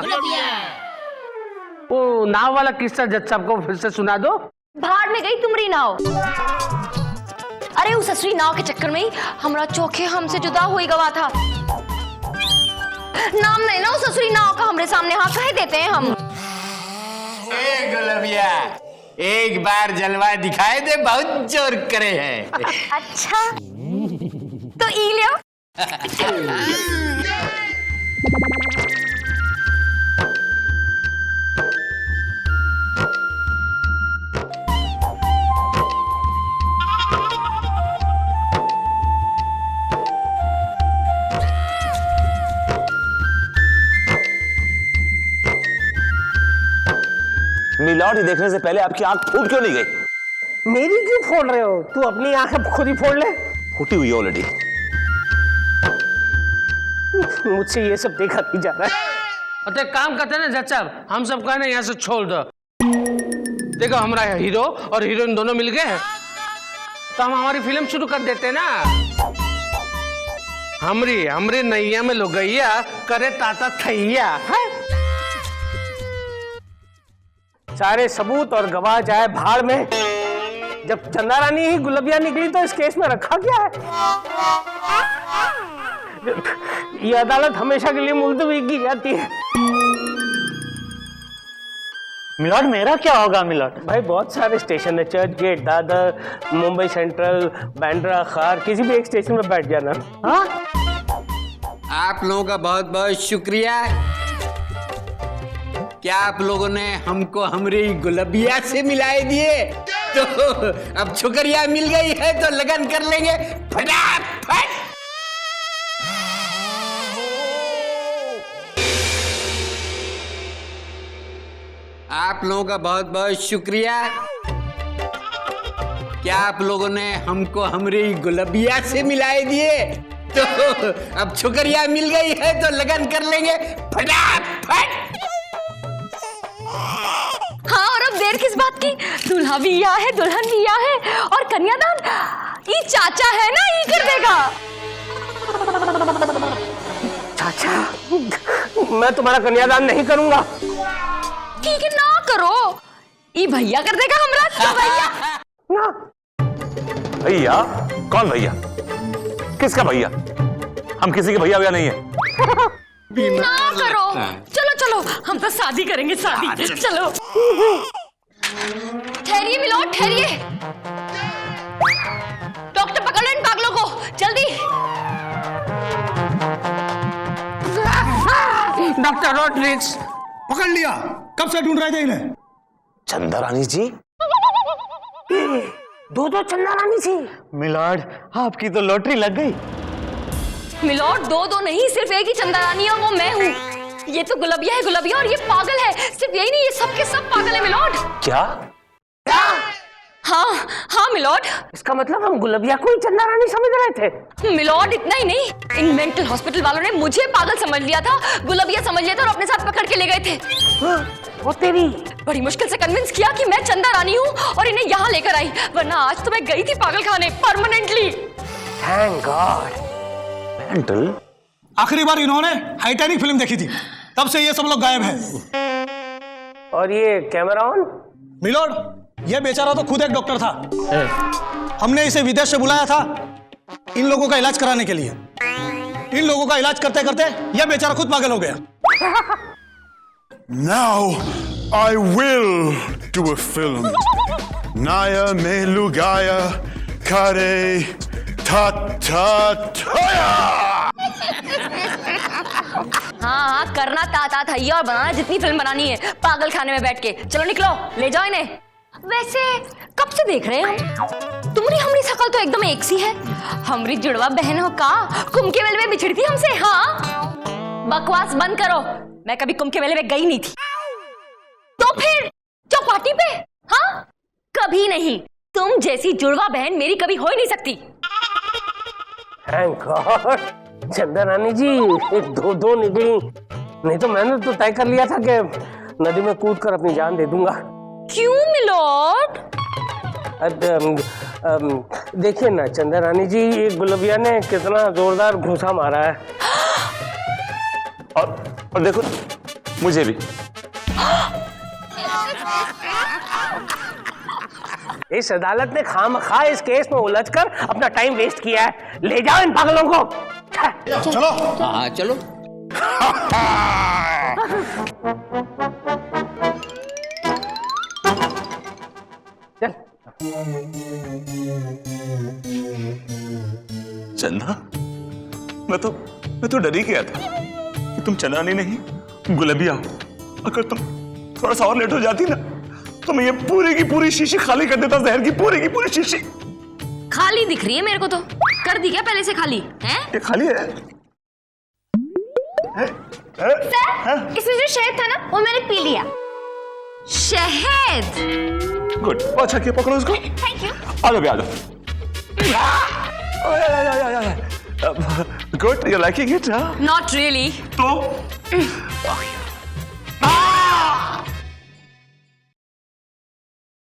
वो नाव वाला किस्सा जज साहब को फिर से सुना दो। भाड़ में गई तुम्हारी नाव। अरे उस असली नाव के चक्कर में ही हमारा चौखे हमसे जुदा हुई गवा था। नाम नहीं ना उस असली नाव का हमरे सामने हाँ कह देते हैं हम। गुलाबिया, एक बार जलवा दिखाए दे, बहुत जोर करे हैं। अच्छा तो ई लियो। मिलॉर्ड, ये देखने से पहले आपकी आंख फूट क्यों नहीं गई? मेरी क्यों फोड़ रहे हो? तू अपनी आंखें खुद ही फोड़ ले। फूटी हुई ऑलरेडी। मुझसे ये सब देखा नहीं जा रहा है। और तो एक काम करते हैं ना जज साहब, हम सब कहना यहाँ से छोड़ दो। देखो हमारा हीरो और हीरोइन दोनों मिल गए हैं, तो हम हमारी फिल्म शुरू कर देते हैं ना। हमरी नैया में लोगैया करे ताता थैया है। सारे सबूत और गवाह जाए भाड़ में। जब चंदा रानी ही गुलाबिया निकली तो इस केस में रखा क्या है? ये अदालत हमेशा के लिए मुलतवी की जाती है। मिलॉर्ड, मेरा क्या होगा मिलॉर्ड? भाई बहुत सारे स्टेशन है, चर्च गेट, दादर, मुंबई सेंट्रल, बांद्रा, खार, किसी भी एक स्टेशन में बैठ जाना। हाँ? आप लोगों का बहुत बहुत शुक्रिया। क्या आप लोगों ने हमको हमारी गुलाबिया से मिलाए दिए, तो अब शुक्रिया मिल गई है तो लगन कर लेंगे फटाफट। आप लोगों का बहुत बहुत शुक्रिया। क्या आप लोगों ने हमको हमारी गुलाबिया से मिलाए दिए, तो अब शुक्रिया मिल गई है तो लगन कर लेंगे फटाफट। हाँ, और अब देर किस बात की? दूल्हा भी या है, दुल्हन भी या है, और कन्यादान ये चाचा है ना, ये कर देगा। चाचा, मैं तुम्हारा कन्यादान नहीं करूंगा। ठीक है ना करो, ये भैया कर देगा हमरा। तो भैया ना। भैया? कौन भैया? किसका भैया? हम किसी के भैया भैया नहीं है। ना करो, चलो चलो, हम तो शादी करेंगे, शादी। चलो ठहरिए मिलोड, ठहरिए। डॉक्टर पकड़ लो इन पागलों को, जल्दी। Doctor Rodrigues. पकड़ लिया। कब से ढूंढ रहे थे इन्हें? चंदा रानी जी? दो चंदा रानी जी। मिलॉर्ड, आपकी तो लॉटरी लग गई। मिलोड, दो नहीं, सिर्फ एक ही चंदा रानी है, वो मैं हूँ। ये तो गुलाबिया है, गुलाबिया, और ये पागल है। सिर्फ यही नहीं, ये सब के सब पागल है मिलोड। क्या? हाँ हाँ मिलोड। इसका मतलब हम गुलाबिया को ही चंदा रानी समझ रहे थे। मिलोड, इतना ही नहीं, इन मेंटल हॉस्पिटल वालों ने मुझे पागल समझ लिया था, गुलाबिया समझ लिया था, और अपने साथ पकड़ के ले गए थे। वो तेरी बड़ी मुश्किल से कन्विंस किया कि मैं चंदा रानी हूँ और इन्हें यहाँ लेकर आई, वरना आज तो मैं गई थी पागल खाने परमानेंटली। Thank God. मेंटल? आखिरी बार इन्होंने टाइटैनिक फिल्म देखी थी, तब से ये सब लोग गायब हैं। और ये कैमरा ऑन? मिलोड, ये बेचारा तो खुद एक डॉक्टर था। हमने इसे विदेश से बुलाया था इन लोगों का इलाज कराने के लिए। इन लोगों का इलाज करते करते यह बेचारा खुद पागल हो गया। Now I will do a film. Naya Melugaya Kare Ta Ta Toya. हाँ करना ताता थैया और बनाना जितनी फिल्म बनानी है पागल खाने में बैठ के। चलो निकलो, ले जाओ इन्हें। वैसे कब से देख रहे हैं हम, तुम्हारी हमारी शकल तो एकदम एक सी है। हमारी जुड़वा बहनों का कुंभ के मेले में बिछड़ी थी हमसे। हाँ बकवास बंद करो, मैं कभी कुंभ के मेले में गई नहीं थी। तो फिर चौपाटी पे? हाँ कभी नहीं। तुम जैसी जुड़वा बहन मेरी कभी हो ही नहीं सकती। थैंक गॉड चंदा रानी जी एक दो निकली, नहीं तो मैंने तो तय कर लिया था कि नदी में कूदकर अपनी जान दे दूंगा। क्यों मिलोड? देखिए ना चंदा रानी जी, ये गुलबिया ने कितना जोरदार घूंसा मारा है। और देखो मुझे भी। इस अदालत ने खामखा इस केस में उलझकर अपना टाइम वेस्ट किया है। ले जाओ इन पागलों को। चलो। हाँ चलो। चंदा, मैं तो डर ही गया था कि तुम चंदानी नहीं गुलबिया हो। अगर तुम थोड़ा सा और लेट हो जाती ना तो मैं ये पूरी की पूरी शीशी खाली कर देता, जहर की पूरी शीशी। खाली दिख रही है मेरे को तो। कर दी क्या पहले से खाली? हैं? ये खाली है। सर, इसमें जो शहद था ना वो मैंने पी लिया। शहद? गुड, अच्छा किया, पकड़ो इसको। Thank you. आ जाओ, आ जाओ। Good, you liking it? Not really. तो